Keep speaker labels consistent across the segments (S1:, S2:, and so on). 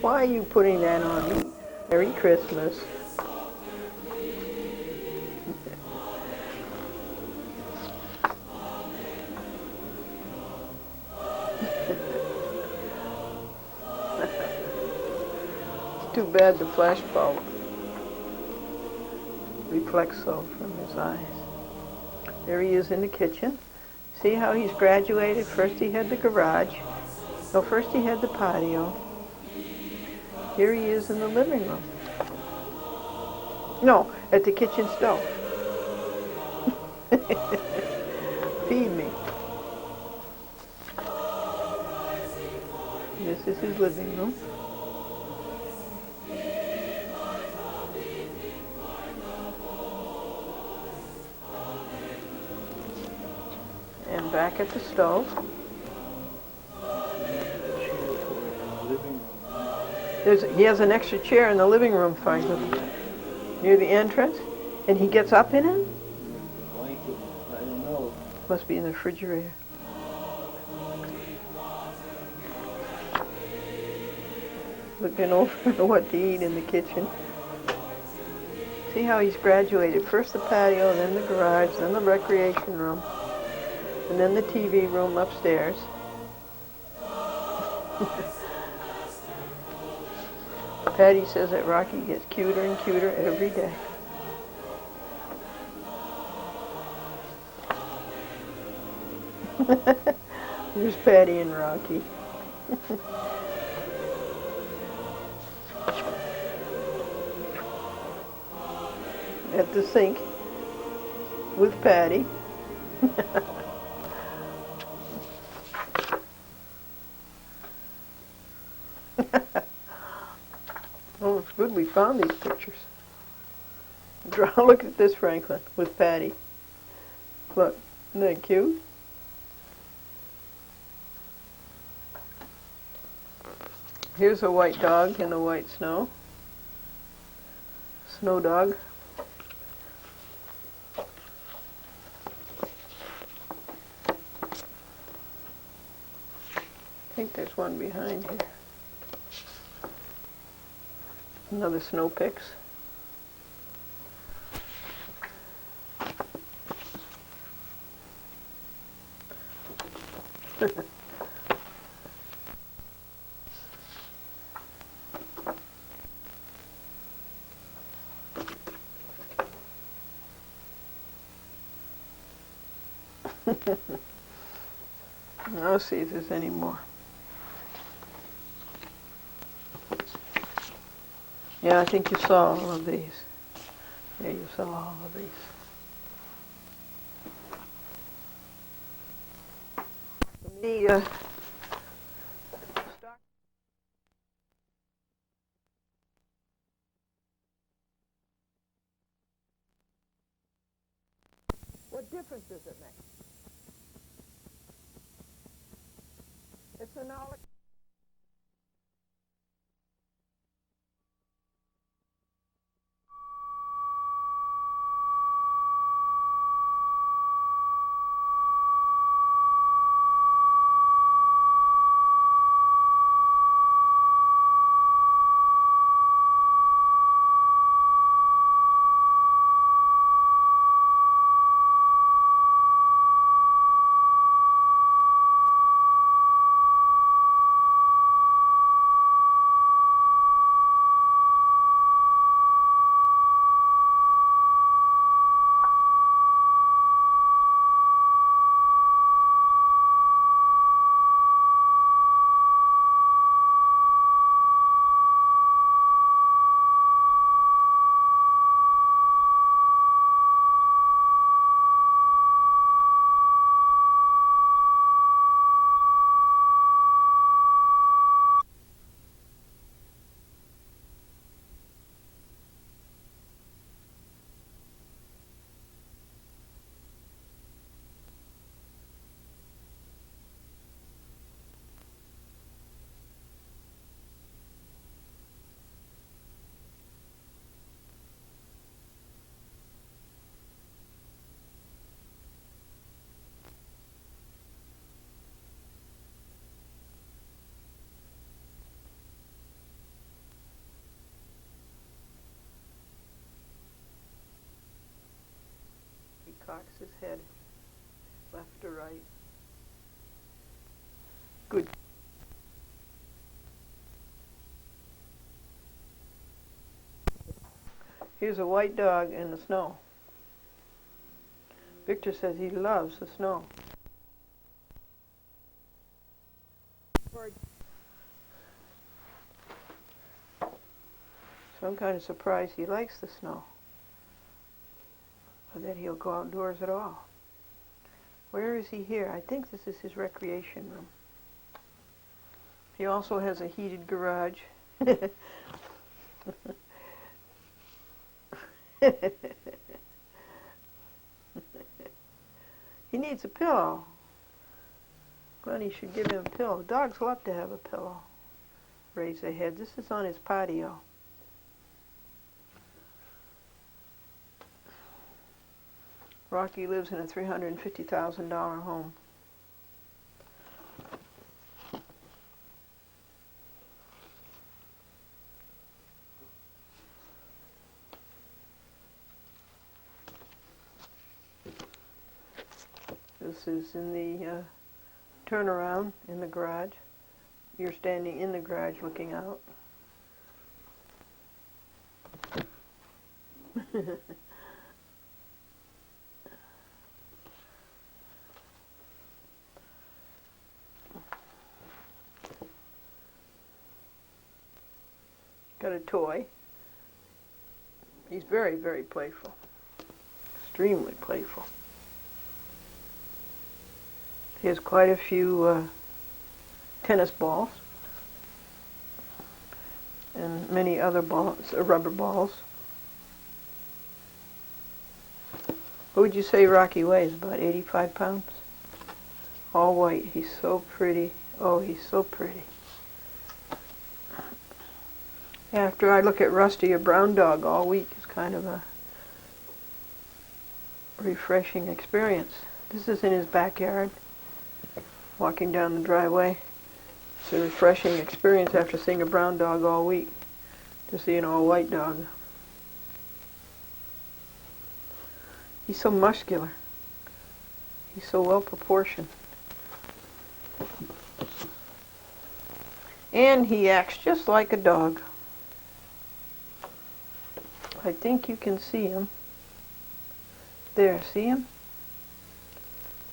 S1: Why are you putting that on me? Merry Christmas. It's too bad the flash bulb reflects so from his eyes. There he is in the kitchen. See how he's graduated? First he had the garage. No, first he had the patio. Here he is in the living room. No, at the kitchen stove. Feed me. This is his living room. And back at the stove. He has an extra chair in the living room, Franklin, near the entrance, and he gets up in it?
S2: Blanket, I don't know.
S1: Must be in the refrigerator. Looking over what to eat in the kitchen. See how he's graduated. First the patio, then the garage, then the recreation room, and then the TV room upstairs. Patty says that Rocky gets cuter and cuter every day. There's Patty and Rocky. At the sink with Patty. Oh, it's good we found these pictures. Look at this, Franklin, with Patty. Look, isn't that cute? Here's a white dog in the white snow. Snow dog. I think there's one behind here. Another snow pix. I'll see if there's any more. Yeah, I think you saw all of these. Yeah, you saw all of these. The what difference does it make? It's a knowledge. cocks his head left to right. Good. Here's a white dog in the snow. Victor says he loves the snow. So I'm kind of surprised he likes the snow, or that he'll go outdoors at all. Where is he here? I think this is his recreation room. He also has a heated garage. He needs a pillow. Glennie should give him a pillow. Dogs love to have a pillow. Raise their head. This is on his patio. Rocky lives in a $350,000 home. This is in the turnaround in the garage. You're standing in the garage looking out. Got a toy. He's very, very playful. Extremely playful. He has quite a few tennis balls and many other balls, rubber balls. What would you say Rocky weighs? About 85 pounds? All white. He's so pretty. Oh, he's so pretty. After I look at Rusty, a brown dog, all week is kind of a refreshing experience. This is in his backyard, walking down the driveway. It's a refreshing experience after seeing a brown dog all week, to see an all-white dog. He's so muscular. He's so well proportioned. And he acts just like a dog. I think you can see him. There, see him?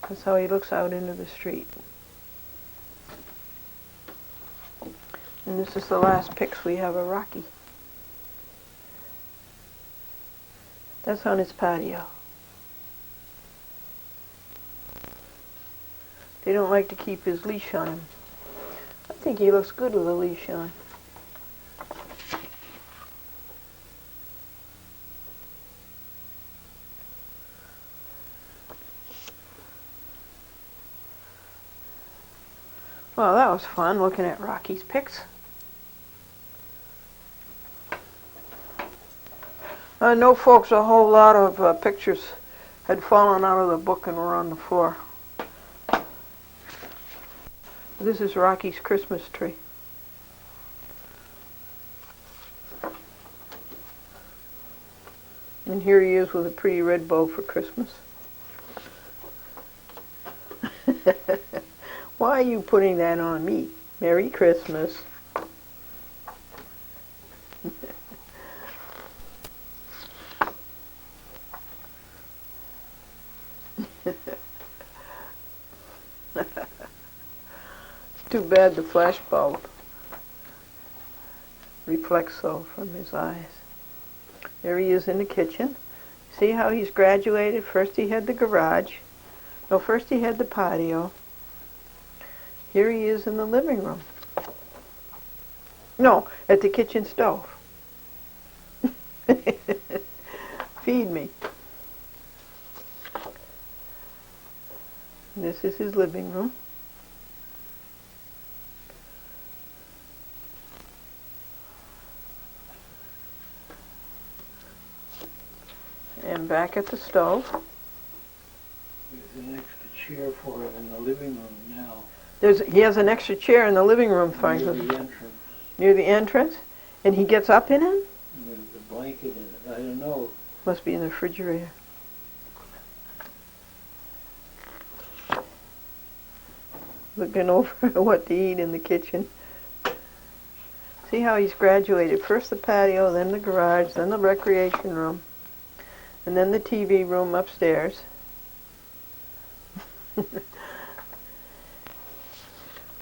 S1: That's how he looks out into the street. And this is the last pics we have of Rocky. That's on his patio. They don't like to keep his leash on him. I think he looks good with a leash on. Well, that was fun looking at Rocky's pics. No, folks, a whole lot of pictures had fallen out of the book and were on the floor. This is Rocky's Christmas tree. And here he is with a pretty red bow for Christmas. Why are you putting that on me? Merry Christmas. It's too bad the flash bulb reflects so from his eyes. There he is in the kitchen. See how he's graduated? First he had the garage. No, first he had the patio. Here he is in the living room. No, at the kitchen stove. Feed me. This is his living room. And back at the stove.
S2: There's an extra chair for him in the living room now.
S1: He has an extra chair in the living room, Franklin.
S2: Near the entrance.
S1: Near the entrance? And he gets up in it?
S2: There's a blanket in it. I don't know.
S1: Must be in the refrigerator. looking over what to eat in the kitchen. See how he's graduated. First the patio, then the garage, then the recreation room, and then the TV room upstairs.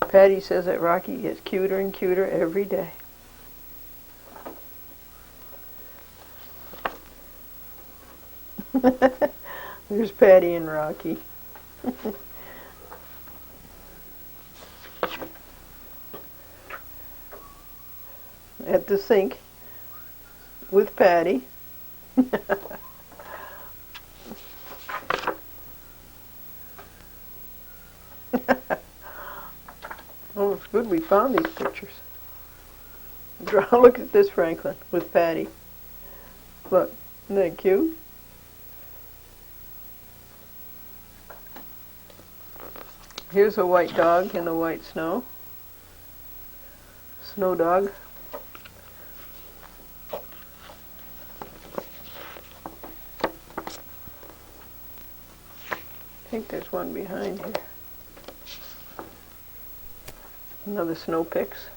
S1: Patty says that Rocky gets cuter and cuter every day. There's Patty and Rocky. At the sink with Patty. Oh, it's good we found these pictures. Look at this, Franklin, with Patty. Look, isn't that cute? Here's a white dog in the white snow. Snow dog. I think there's one behind here. Another snow pix.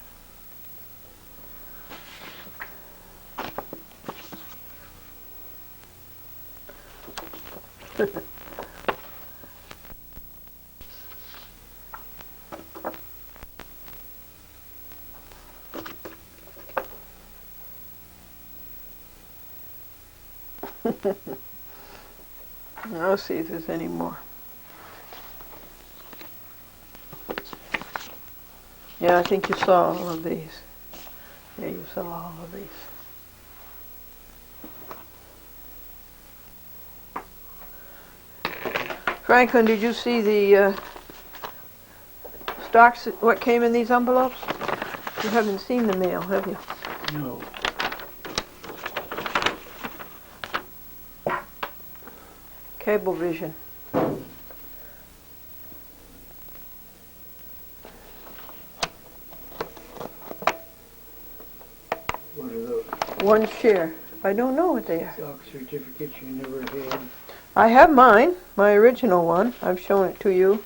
S1: I'll see if there's any more. Yeah, I think you saw all of these. Yeah, you saw all of these. Franklin, did you see the stocks, what came in these envelopes? You haven't seen the mail, have you?
S2: No.
S1: Cablevision.
S2: What are those?
S1: One share. I don't know what they are.
S2: Stock certificates you never had?
S1: I have mine, my original one. I've shown it to you.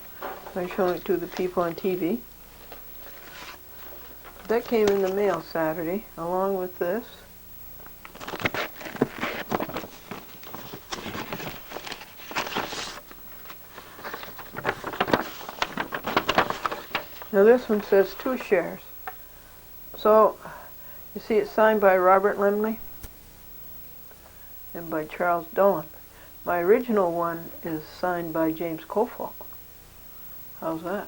S1: I've shown it to the people on TV. That came in the mail Saturday, along with this. Now this one says 2 shares. So, you see it's signed by Robert Lemley and by Charles Dolan. My original one is signed by James Kofalt. How's that?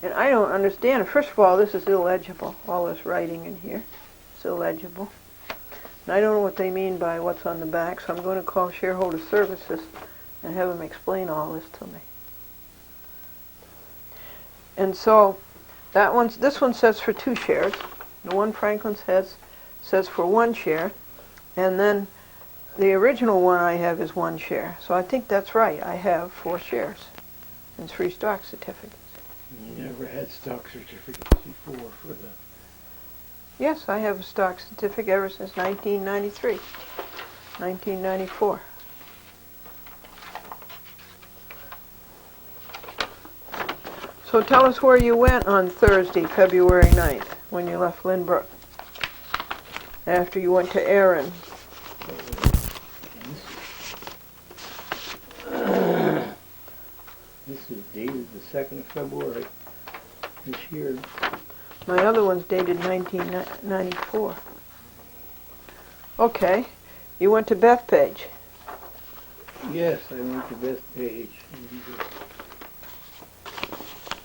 S1: And I don't understand. First of all, this is illegible. All this writing in here. It's illegible. And I don't know what they mean by what's on the back, so I'm going to call Shareholder Services and have them explain all this to me. And so, this one says for 2 shares. The one Franklin says for 1 share. And then the original one I have is 1 share. So I think that's right. I have 4 shares and 3 stock certificates.
S2: You never had stock certificates before for the...
S1: Yes, I have a stock certificate ever since 1993, 1994. So tell us where you went on Thursday, February 9th, when you left Lynbrook, after you went to Erin.
S2: This is dated the 2nd of February this year.
S1: My other one's dated 1994. Okay, you went to Bethpage.
S2: Yes, I went to Bethpage.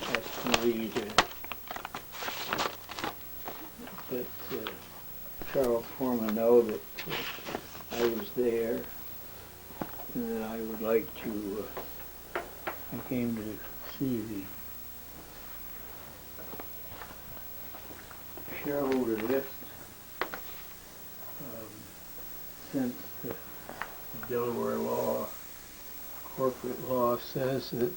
S2: Asked me to let Charles Foreman know that I was there and that I would like to, I came to see the shareholder list since the Delaware law, corporate law says that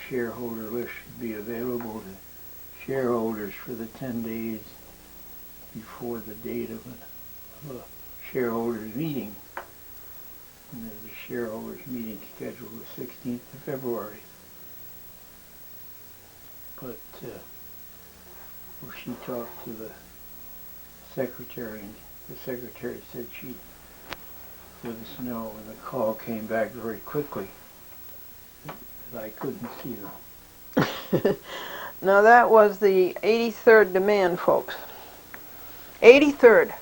S2: shareholder list should be available to shareholders for the 10 days before the date of a shareholders meeting. And there's a shareholders meeting scheduled the 16th of February. But she talked to the secretary, and the secretary said she'd let us know, and the call came back very quickly. But I couldn't see them.
S1: Now that was the 83rd demand, folks. 83rd.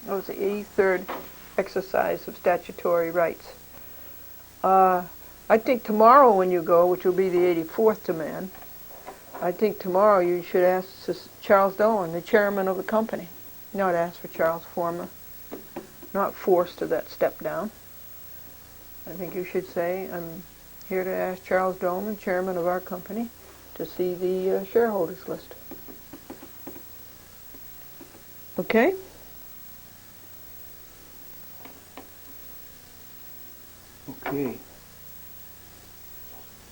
S1: That was the 83rd exercise of statutory rights. I think tomorrow when you go, which will be the 84th demand, I think tomorrow you should ask Charles Dewayn, the chairman of the company, not ask for Charles Former, not forced to that step down. I think you should say, I'm here to ask Charles Dewayn, chairman of our company, to see the shareholders list. Okay?
S2: Okay.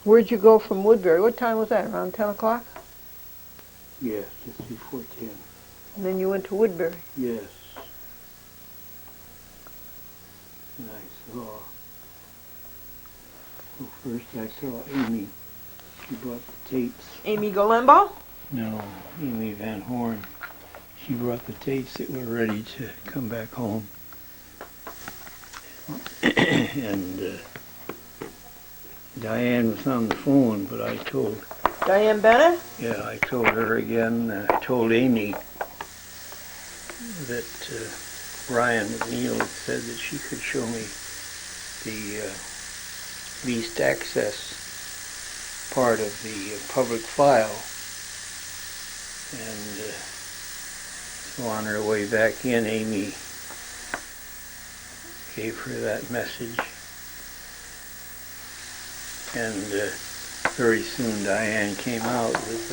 S1: Where'd you go from Woodbury? What time was that? Around 10 o'clock?
S2: Yes, just before 10.
S1: And then you went to Woodbury?
S2: Yes. And I saw, well, first I saw Amy. She brought the tapes.
S1: Amy Golembo?
S2: No, Amy Van Horn. She brought the tapes that were ready to come back home. And Diane was on the phone, but I told...
S1: Diane Bennett?
S2: Yeah, I told her again. I told Amy that Brian McNeil had said that she could show me the least access part of the public file. And so on her way back in, Amy gave her that message. And very soon Diane came out with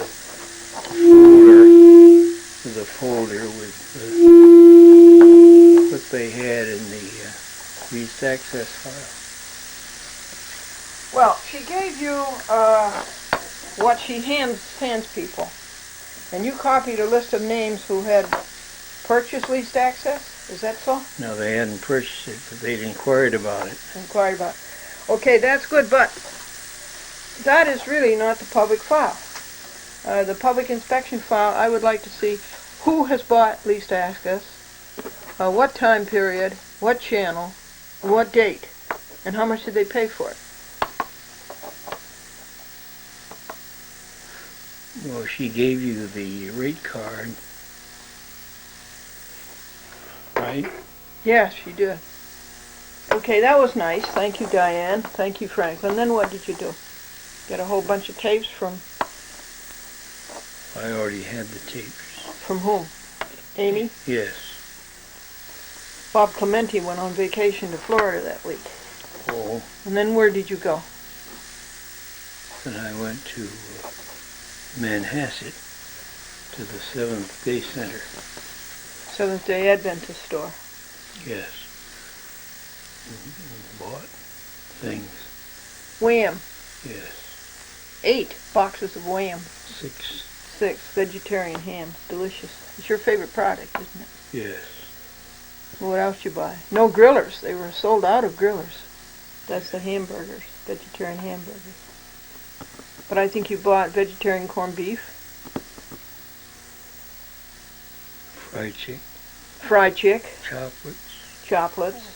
S2: a folder with what they had in the least access file.
S1: Well, she gave you what she hands people. And you copied a list of names who had purchased least access? Is that so?
S2: No, they hadn't purchased it, but they'd inquired about it.
S1: Inquired about it. Okay, that's good, but that is really not the public file. The public inspection file, I would like to see who has bought least access, what time period, what channel, what date, and how much did they pay for it.
S2: Well, she gave you the rate card, right?
S1: Yes, she did. Okay, that was nice. Thank you, Diane. Thank you, Franklin. Then what did you do? Get a whole bunch of tapes from...
S2: I already had the tapes.
S1: From whom? Amy?
S2: Yes.
S1: Bob Clementi went on vacation to Florida that week.
S2: Oh.
S1: And then where did you go?
S2: Then I went to Manhasset to the Seventh-day Center.
S1: Seventh-day Adventist store.
S2: Yes. And bought things.
S1: Wham.
S2: Yes.
S1: 8 boxes of Wham.
S2: 6.
S1: 6 vegetarian hams. Delicious. It's your favorite product, isn't it?
S2: Yes.
S1: What else you buy? No grillers. They were sold out of grillers. That's the hamburgers. Vegetarian hamburgers. But I think you bought vegetarian corned beef.
S2: Fried chick.
S1: Fried chick.
S2: Chocolates.
S1: Chocolates.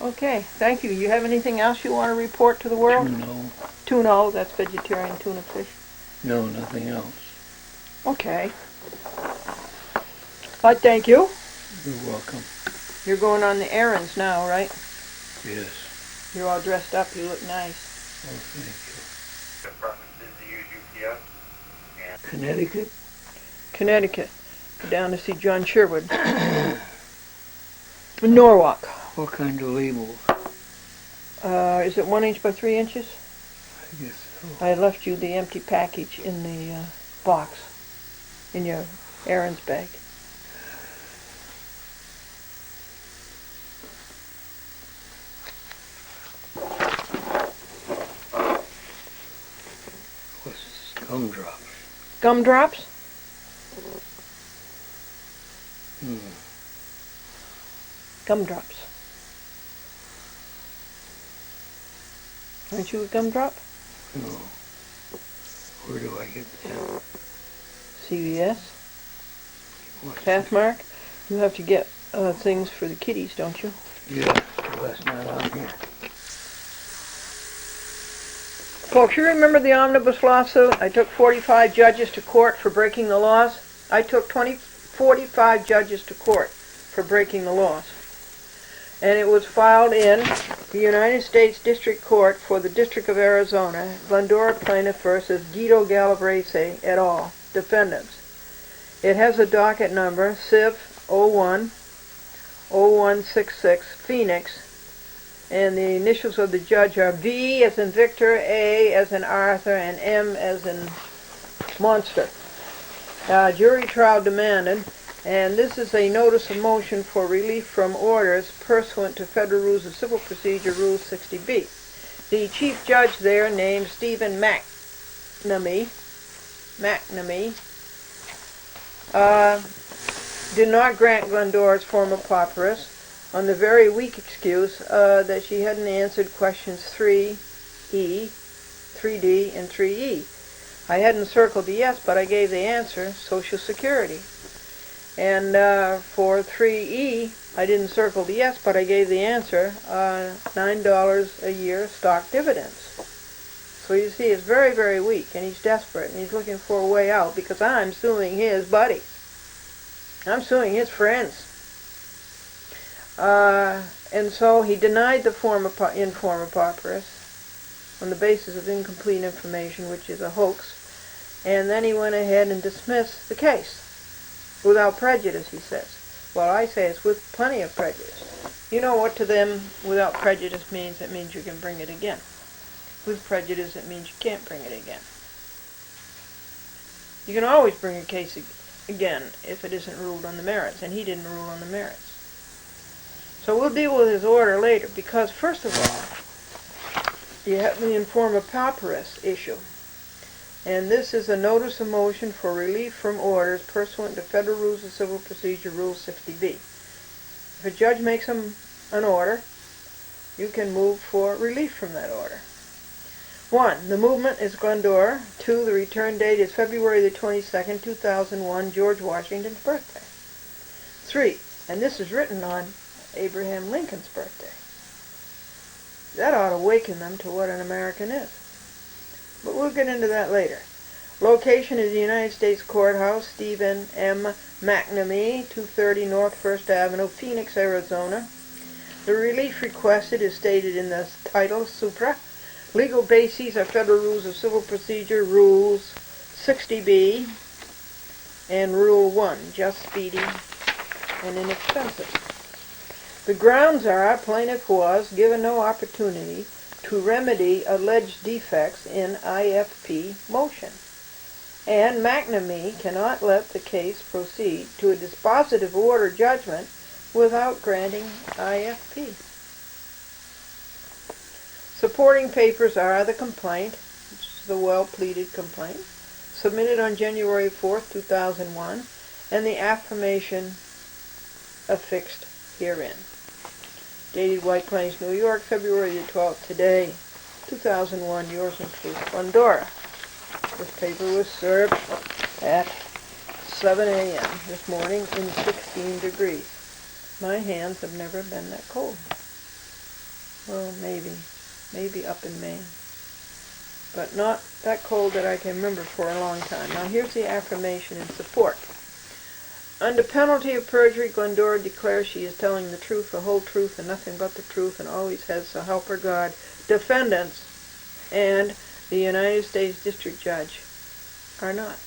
S1: Okay, thank you. You have anything else you want to report to the world?
S2: Tuno.
S1: Tuno, that's vegetarian tuna fish.
S2: No, nothing else.
S1: Okay. Thank you.
S2: You're welcome.
S1: You're going on the errands now, right?
S2: Yes.
S1: You're all dressed up. You look nice.
S2: Oh, thank you. Connecticut?
S1: Connecticut. Go down to see John Sherwood. Norwalk.
S2: What kind of labels?
S1: Is it 1 inch by 3 inches?
S2: I guess so.
S1: I left you the empty package in the box, in your errands bag.
S2: What's this? Gumdrops?
S1: Gumdrops? Gumdrops. Aren't you a gumdrop?
S2: No. Where do I get that?
S1: CVS?
S2: What's
S1: Pathmark? You have to get things for the kitties, don't you?
S2: Yeah, that's not on here.
S1: Folks, you remember the omnibus lawsuit? I took 45 judges to court for breaking the laws. I took 45 judges to court for breaking the laws. And it was filed in the United States District Court for the District of Arizona, Glendora plaintiff versus Guido Galabrese et al., defendants. It has a docket number, Civ 01-0166, Phoenix, and the initials of the judge are V as in Victor, A as in Arthur, and M as in Monster. Jury trial demanded, and this is a notice of motion for relief from orders pursuant to Federal Rules of Civil Procedure, Rule 60B. The chief judge there, named Stephen McNamee, did not grant Glendora's formal papyrus on the very weak excuse that she hadn't answered questions 3E, 3D, and 3E. I hadn't circled the yes, but I gave the answer, Social Security. And for 3E, I didn't circle the yes, but I gave the answer, $9 a year stock dividends. So you see, it's very, very weak, and he's desperate, and he's looking for a way out because I'm suing his buddies. I'm suing his friends. And so he denied the informer papyrus on the basis of incomplete information, which is a hoax, and then he went ahead and dismissed the case without prejudice, he says. Well, I say it's with plenty of prejudice. You know what to them without prejudice means? It means you can bring it again. With prejudice, it means you can't bring it again. You can always bring a case again if it isn't ruled on the merits, and he didn't rule on the merits. So we'll deal with his order later, because first of all, you have the informer papyrus issue. And this is a notice of motion for relief from orders pursuant to Federal Rules of Civil Procedure, Rule 60B. If a judge makes an order, you can move for relief from that order. 1. The movement is Glendora. 2. The return date is February the 22nd, 2001, George Washington's birthday. 3. And this is written on Abraham Lincoln's birthday. That ought to awaken them to what an American is. But we'll get into that later. Location is the United States Courthouse, Stephen M. McNamee, 230 North 1st Avenue, Phoenix, Arizona. The relief requested is stated in the title, supra. Legal bases are Federal Rules of Civil Procedure, Rules 60B, and Rule 1, just, speedy, and inexpensive. The grounds are plaintiff was given no opportunity to remedy alleged defects in IFP motion, and McNamee cannot let the case proceed to a dispositive order judgment without granting IFP. Supporting papers are the complaint, which is the well-pleaded complaint, submitted on January 4th, 2001, and the affirmation affixed herein. Dated White Plains, New York, February the 12th, today, 2001, yours in truth, Glendora. This paper was served at 7 a.m. this morning in 16 degrees. My hands have never been that cold. Well, maybe up in Maine. But not that cold that I can remember for a long time. Now here's the affirmation in support. Under penalty of perjury, Glendora declares she is telling the truth, the whole truth, and nothing but the truth, and always has, so help her God. Defendants and the United States District Judge are not.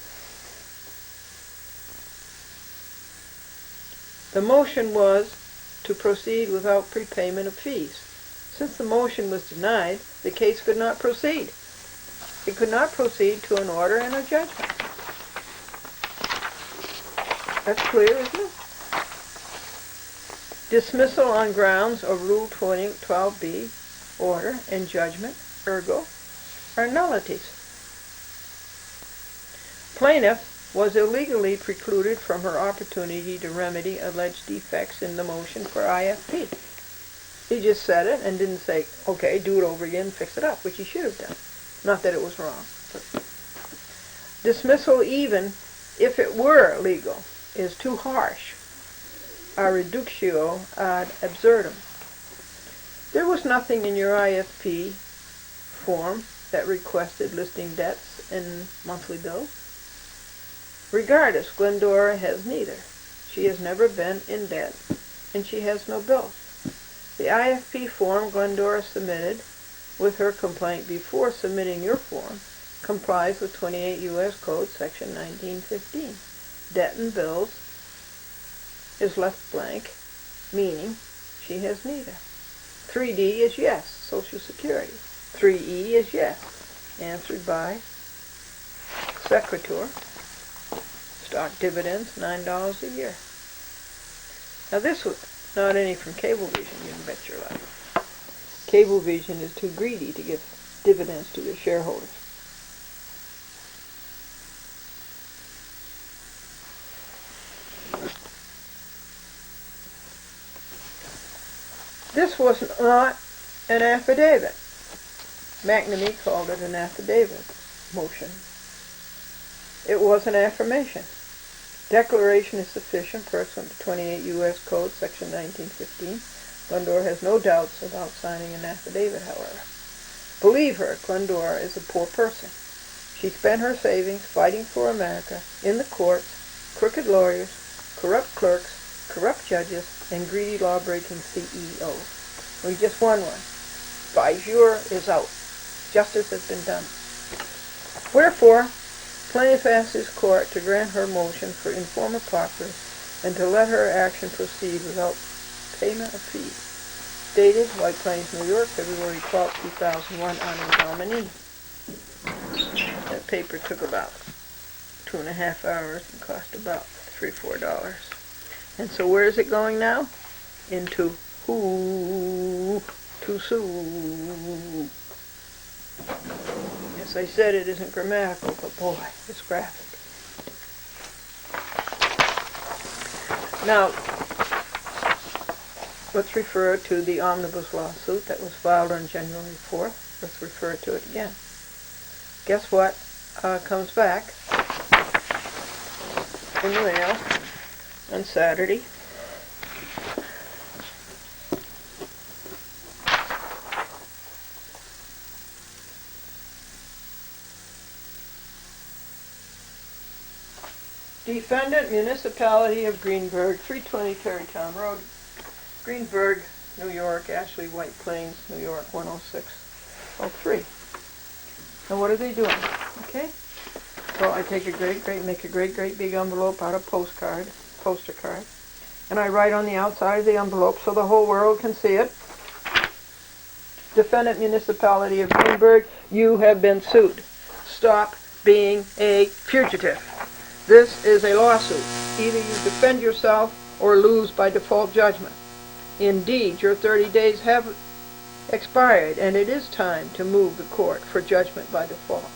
S1: The motion was to proceed without prepayment of fees. Since the motion was denied, the case could not proceed. It could not proceed to an order and a judgment. That's clear, isn't it? Dismissal on grounds of Rule 12B, order and judgment, ergo, are nullities. Plaintiff was illegally precluded from her opportunity to remedy alleged defects in the motion for IFP. He just said it and didn't say, okay, do it over again and fix it up, which he should have done. Not that it was wrong. But dismissal, even if it were legal, is too harsh. A reductio ad absurdum. There was nothing in your IFP form that requested listing debts and monthly bills. Regardless, Glendora has neither. She has never been in debt, and she has no bills. The IFP form Glendora submitted with her complaint before submitting your form complies with 28 U.S. Code Section 1915. Debt and bills is left blank, meaning she has neither. 3D is yes, Social Security. 3E is yes, answered by Secretary. Stock dividends, $9 a year. Now this was not any from Cablevision, you can bet your life. Cablevision is too greedy to give dividends to their shareholders. This was not an affidavit. McNamee called it an affidavit motion. It was an affirmation. Declaration is sufficient pursuant to 28 U.S. Code, Section 1915. Glendora has no doubts about signing an affidavit, however. Believe her, Glendora is a poor person. She spent her savings fighting for America in the courts, crooked lawyers, corrupt clerks, corrupt judges, and greedy law-breaking CEOs. We just won one. Bijur is out. Justice has been done. Wherefore, plaintiff asks his court to grant her motion for informal process and to let her action proceed without payment of fees. Dated White Plains, New York, February 12, 2001, on nominee. That paper took about 2.5 hours and cost about $3-4. And so where is it going now? Into who to sue. As I said, it isn't grammatical, but boy, it's graphic. Now, let's refer to the omnibus lawsuit that was filed on January 4th. Let's refer to it again. Guess what comes back in the mail on Saturday? Defendant, Municipality of Greenburgh, 320 Tarrytown Road, Greenburgh, New York, Ashley, White Plains, New York, 10603. Now what are they doing? Okay? So I take make a great big envelope out of poster card, and I write on the outside of the envelope so the whole world can see it. Defendant, Municipality of Greenburgh, you have been sued. Stop being a fugitive. This is a lawsuit. Either you defend yourself or lose by default judgment. Indeed, your 30 days have expired, and it is time to move the court for judgment by default,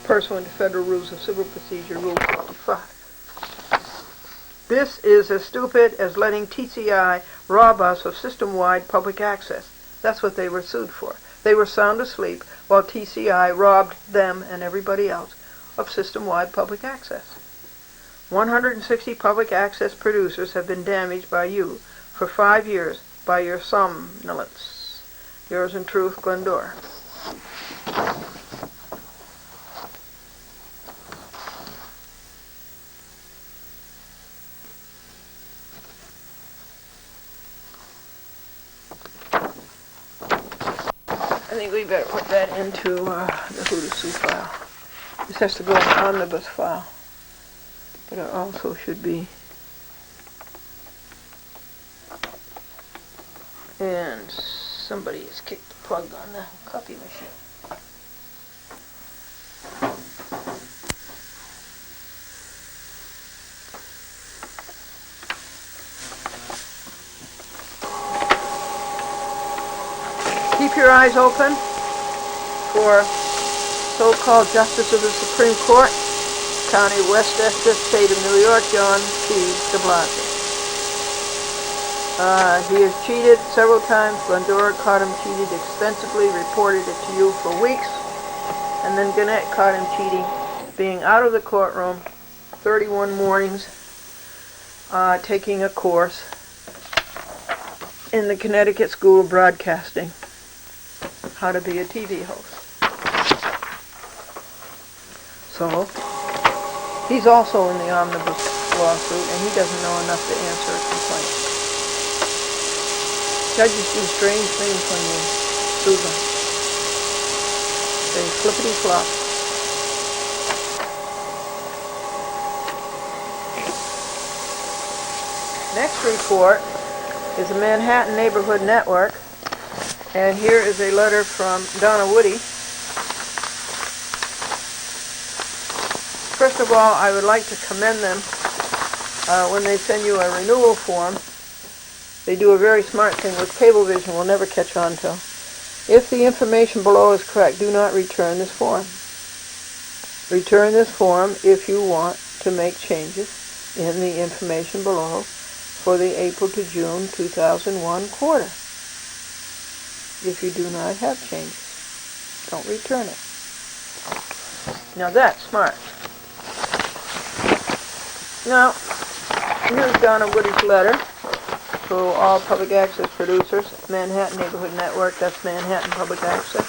S1: pursuant to Federal Rules of Civil Procedure, Rule 55. This is as stupid as letting TCI rob us of system-wide public access. That's what they were sued for. They were sound asleep while TCI robbed them and everybody else of system-wide public access. 160 public access producers have been damaged by you for 5 years by your somnolence. Yours in truth, Glendora. I think we better put that into the Who to Sue file. This has to go in the omnibus file. But it also should be and somebody has kicked the plug on the copy machine. Keep your eyes open for so-called Justice of the Supreme Court, County Westchester, State of New York, John P. de Blasio. He has cheated several times. Glendora caught him cheated extensively, reported it to you for weeks. And then Gannett caught him cheating, being out of the courtroom 31 mornings, taking a course in the Connecticut School of Broadcasting, how to be a TV host. So, he's also in the omnibus lawsuit, and he doesn't know enough to answer a complaint. Judges do strange things when you sue them. They flippity-flop. Next report is the Manhattan Neighborhood Network, and here is a letter from Donna Woody. First of all, I would like to commend them when they send you a renewal form. They do a very smart thing which Cablevision will never catch on to. If the information below is correct, do not return this form. Return this form if you want to make changes in the information below for the April to June 2001 quarter. If you do not have changes, don't return it. Now that's smart. Now, here's Donna Woody's letter to all public access producers, Manhattan Neighborhood Network, that's Manhattan Public Access.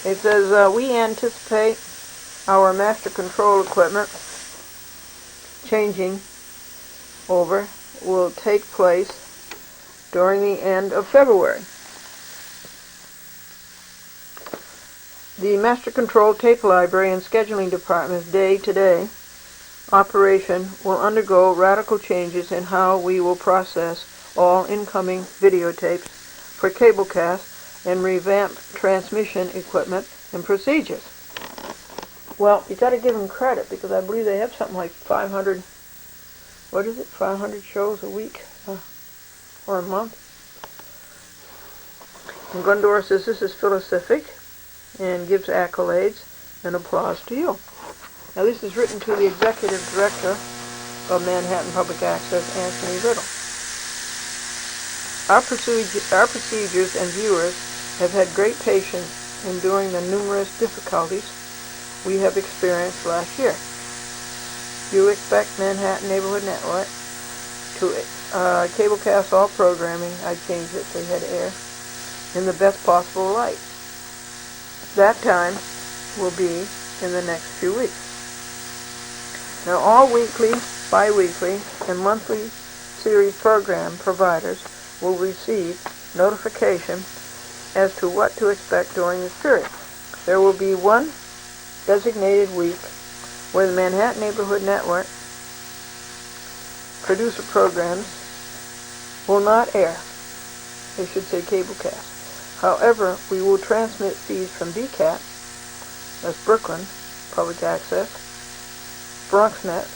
S1: It says, we anticipate our master control equipment changing over will take place during the end of February. The master control tape library and scheduling department's day-to-day operation will undergo radical changes in how we will process all incoming videotapes for cablecast and revamp transmission equipment and procedures. Well, you got to give them credit because I believe they have something like 500, 500 shows a week or a month. And Glendora says this is philosophic and gives accolades and applause to you. Now this is written to the Executive Director of Manhattan Public Access, Anthony Riddle. Our procedures and viewers have had great patience enduring the numerous difficulties we have experienced last year. You expect Manhattan Neighborhood Network to cablecast all programming, I changed it, they had air, in the best possible light. That time will be in the next few weeks. Now all weekly, bi-weekly, and monthly series program providers will receive notification as to what to expect during this period. There will be one designated week where the Manhattan Neighborhood Network producer programs will not air. They should say cablecast. However, we will transmit feeds from BCAT, that's Brooklyn Public Access, BronxNet,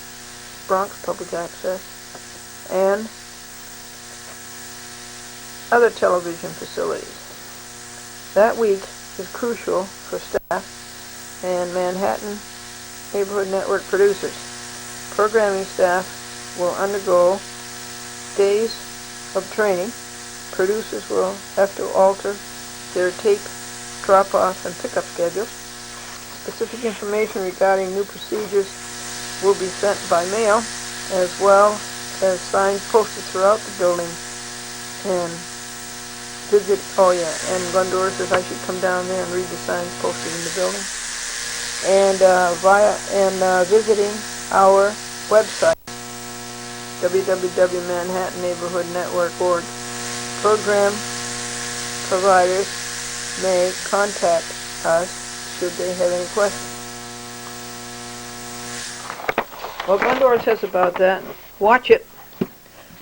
S1: Bronx Public Access, and other television facilities. That week is crucial for staff and Manhattan Neighborhood Network producers. Programming staff will undergo days of training. Producers will have to alter their tape drop-off and pickup schedules. Specific information regarding new procedures will be sent by mail, as well as signs posted throughout the building and visit, and Glendora says I should come down there and read the signs posted in the building. And visiting our website, www.manhattanneighborhoodnetwork.org. Program providers may contact us should they have any questions. What Glendora says about that, watch it.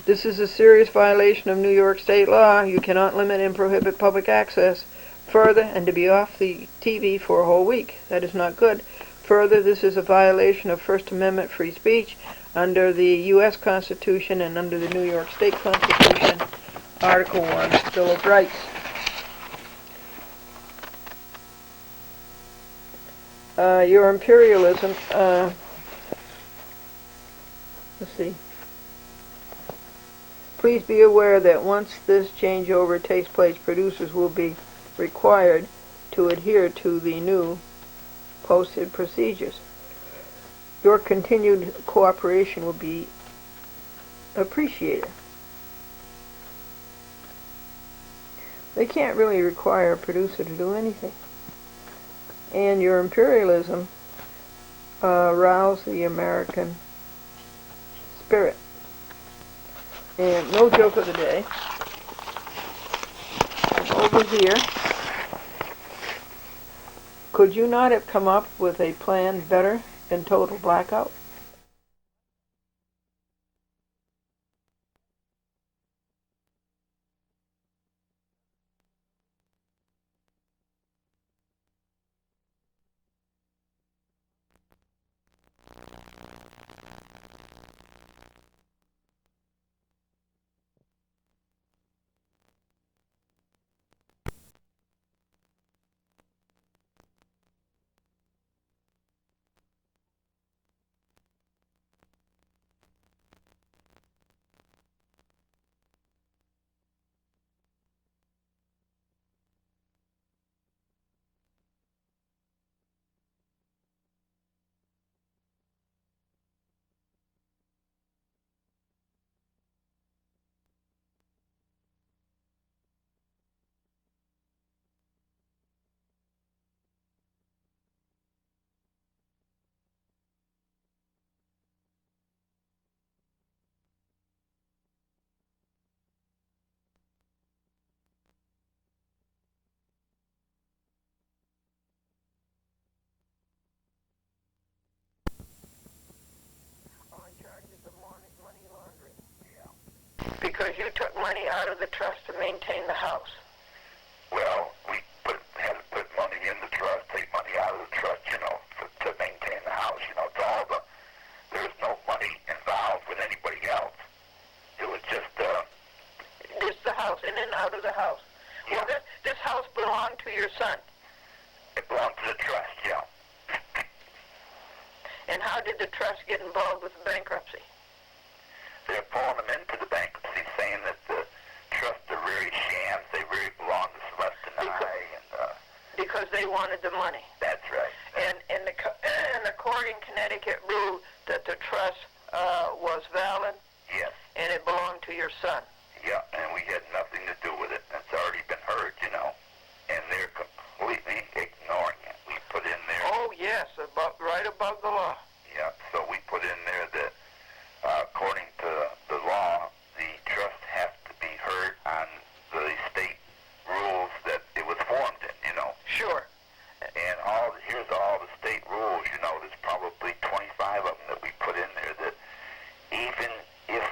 S1: This is a serious violation of New York state law. You cannot limit and prohibit public access further and to be off the TV for a whole week. That is not good. Further, this is a violation of First Amendment free speech under the U.S. Constitution and under the New York State Constitution, Article 1, Bill of Rights. Your imperialism, let's see. Please be aware that once this changeover takes place, producers will be required to adhere to the new posted procedures. Your continued cooperation will be appreciated. They can't really require a producer to do anything. And your imperialism roused the American spirit. And no joke of the day. Over here, could you not have come up with a plan better than total blackout? Because you took money out of the trust to maintain the house.
S3: Well, we had to put money in the trust, take money out of the trust, to maintain the house. There's no money involved with anybody else. It was just,
S1: Just the house, in and out of the house.
S3: Yeah.
S1: Well, this house belonged to your son.
S3: it belonged to the trust, yeah.
S1: And how did the trust get involved with the bankruptcy?
S3: They're pulling them into the bankruptcy, saying that the trusts are really shams. They really belong to Celeste and I, and
S1: Because they wanted the money.
S3: that's right.
S1: And the court in Connecticut ruled that the trust was valid
S3: Yes,
S1: and it belonged to your son.
S3: yeah, and we had nothing to do with it. It's already been heard, and they're completely ignoring it. We put in there,
S1: Oh, yes, right above the law.
S3: yeah, so we put in there that according to the law, the trust has to be heard on the state rules that it was formed in,
S1: Sure.
S3: And here's all the state rules, there's probably 25 of them that we put in there that even if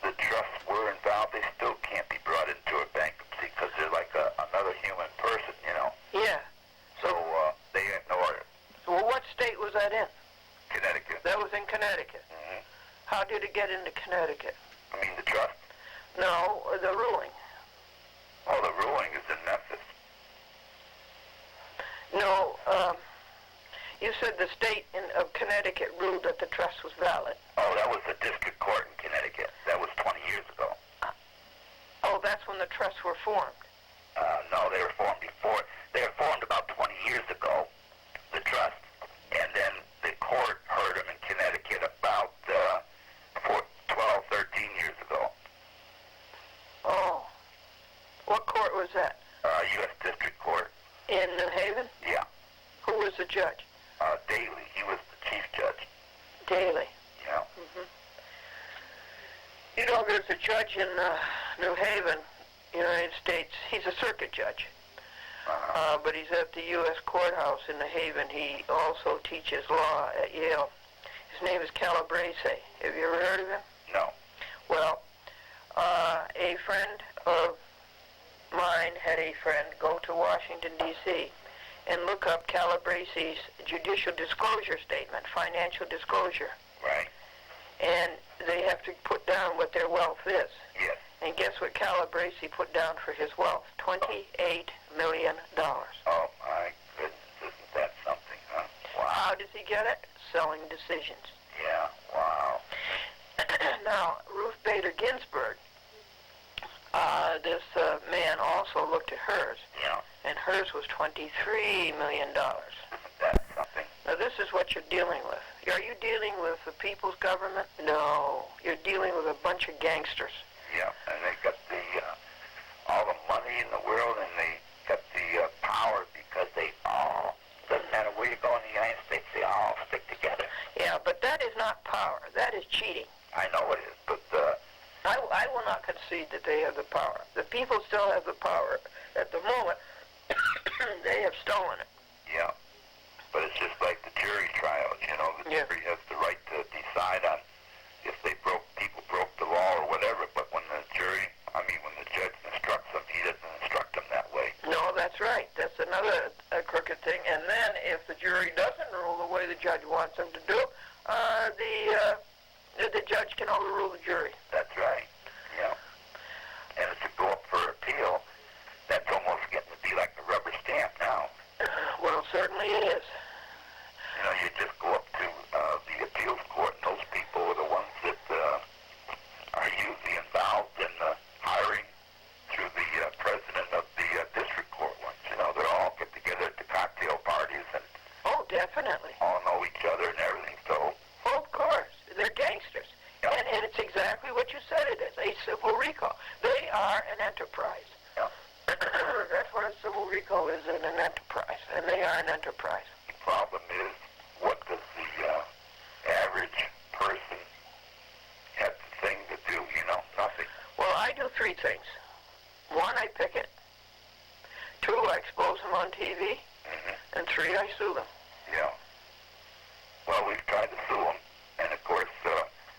S3: the trusts were involved, they still can't be brought into a bankruptcy because they're like another human person,
S1: Yeah.
S3: So they ignore it.
S1: Well, what state was that in?
S3: Connecticut.
S1: That was in Connecticut.
S3: Hmm.
S1: How did it get into Connecticut?
S3: I mean, the trust.
S1: No, the ruling.
S3: Oh, the ruling is in Memphis.
S1: No, you said the state of Connecticut ruled that the trust was valid.
S3: Oh, that was the district court in Connecticut. That was 20 years ago.
S1: Oh, that's when the trusts were formed.
S3: No, they were formed before. They were formed about 20 years ago, the trust. And then the court heard them in Connecticut about 12, 13 years ago.
S1: Oh. What court was that?
S3: U.S. District Court.
S1: In New Haven?
S3: Yeah.
S1: Who was the judge?
S3: Daly. He was the chief judge.
S1: Daly.
S3: Yeah.
S1: There's a judge in New Haven, United States. He's a circuit judge. But he's at the U.S. courthouse in New Haven. He also teaches law at Yale. His name is Calabrese. Have you ever heard of him?
S3: No.
S1: Well, a friend of mine had a friend go to Washington, D.C. and look up Calabrese's judicial disclosure statement, financial disclosure.
S3: Right.
S1: And they have to put down what their wealth is.
S3: Yes.
S1: And guess what Calabrese put down for his wealth? $28 million.
S3: Oh, my goodness. Isn't that something, huh? Wow.
S1: How does he get it? Selling decisions.
S3: Yeah. Wow.
S1: Now, Ruth Bader Ginsburg, this man also looked at hers,
S3: Yeah.
S1: and hers was $23 million.
S3: That's something.
S1: Now, this is what you're dealing with. Are you dealing with the people's government? No. You're dealing with a bunch of gangsters.
S3: Yeah, and they got all the money in the world, and they got the power because they all, doesn't matter where you go in the United States, they all stick together.
S1: Yeah, but that is not power. That is cheating.
S3: I know it is, but
S1: I will not concede that they have the power. The people still have the power. At the moment, they have stolen it.
S3: yeah. But it's just like the jury trials, you know. The
S1: Yeah.
S3: jury has the right to decide on if people broke the law or whatever. But when the judge instructs them, he doesn't instruct them that way.
S1: No, that's right. That's another crooked thing. And then if the jury doesn't rule the way the judge wants them to do, the judge can overrule the jury.
S3: That's right. Yeah. And if you go up for appeal, that's almost getting to be like a rubber stamp now.
S1: Well, certainly it is.
S3: You know, you just go up to the appeals court, and those people are the ones that are usually involved in the hiring through the president of the district court ones. You know, they all get together at the cocktail parties and
S1: Oh, definitely.
S3: all know each other and everything. So,
S1: Oh, of course. They're gangsters.
S3: Yeah.
S1: And it's exactly what you said it is, a civil recall. They are an enterprise.
S3: yeah.
S1: That's what a civil recall is, an enterprise. And they are an enterprise.
S3: The problem is, what does the average person have the thing to do? You know, nothing.
S1: Well, I do three things. One, I pick it. Two, I expose them on TV.
S3: Hmm.
S1: And three, I sue them.
S3: Yeah. Well, we've tried to sue them, and of course,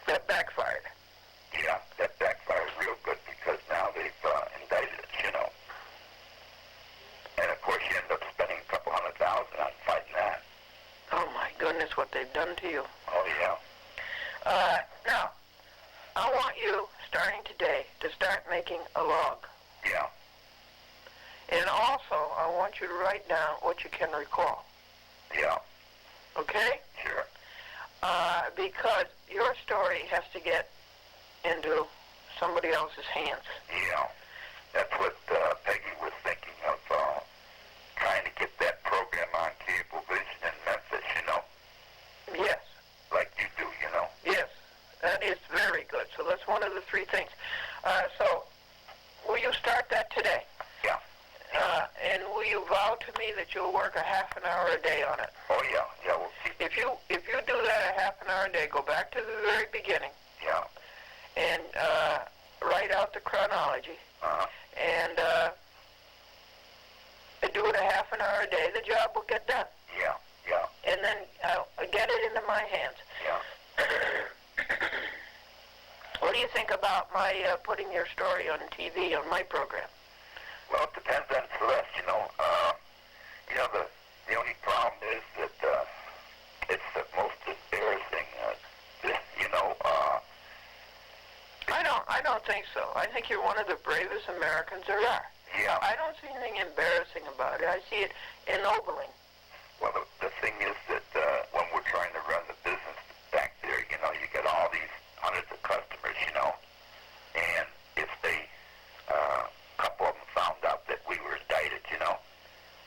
S1: That backfired.
S3: yeah, that backfired real good because now they've indicted us, you know. And of course, you end up spending a couple $100,000 on fighting that.
S1: Oh, my goodness, what they've done to you.
S3: Oh, yeah.
S1: Now, I want you, starting today, to start making a log.
S3: Yeah.
S1: And also, I want you to write down what you can recall.
S3: Yeah.
S1: Okay?
S3: Sure.
S1: Because your story has to get into somebody else's hands.
S3: Yeah. That's what Peggy was thinking of, trying to get that program on Cablevision in Memphis, you know,
S1: Yes.
S3: like you do, you know.
S1: Yes. That is very good. So that's one of the three things. So, will you start that today?
S3: Yeah.
S1: And will you vow to me that you'll work a half an hour a day on it?
S3: Oh, yeah. Yeah, we'll see.
S1: If you do that a half an hour a day, go back to the very beginning
S3: Yeah.
S1: and write out the chronology
S3: Uh-huh.
S1: and do it a half an hour a day. The job will get done.
S3: Yeah. Yeah.
S1: And then get it into my hands.
S3: Yeah.
S1: What do you think about my putting your story on TV on my program?
S3: Well, it depends on Celeste, you know. The only problem is that it's the most embarrassing.
S1: I don't think so. I think you're one of the bravest Americans there are.
S3: Yeah.
S1: I don't see anything embarrassing about it. I see it ennobling.
S3: Well, the thing is that when we're trying to run the business back there, you know, you get all these hundreds of customers, you know, and if they, a couple of them found out that we were indicted, you know,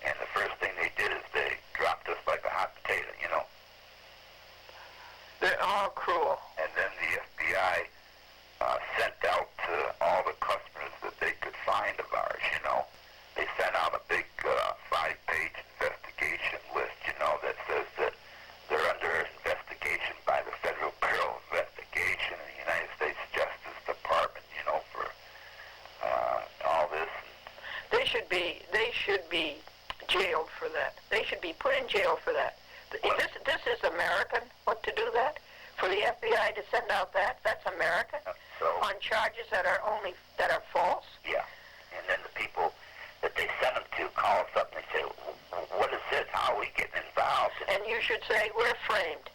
S3: and the first thing they did is they dropped us like a hot potato, you know.
S1: They're all cruel.
S3: And then the FBI sent out to all the customers that they could find of ours, you know. They sent out a big 5-page investigation list, you know, that says that they're under investigation by the Federal Bureau of Investigation and the United States Justice Department, you know, for all this.
S1: They should be jailed for that. They should be put in jail for that. This is American, what, to do that? For the FBI to send out that's American?
S3: So,
S1: On charges that are false?
S3: yeah. And then the people that they send them to call us up and they say, what is this? How are we getting involved?
S1: And you should say, we're framed.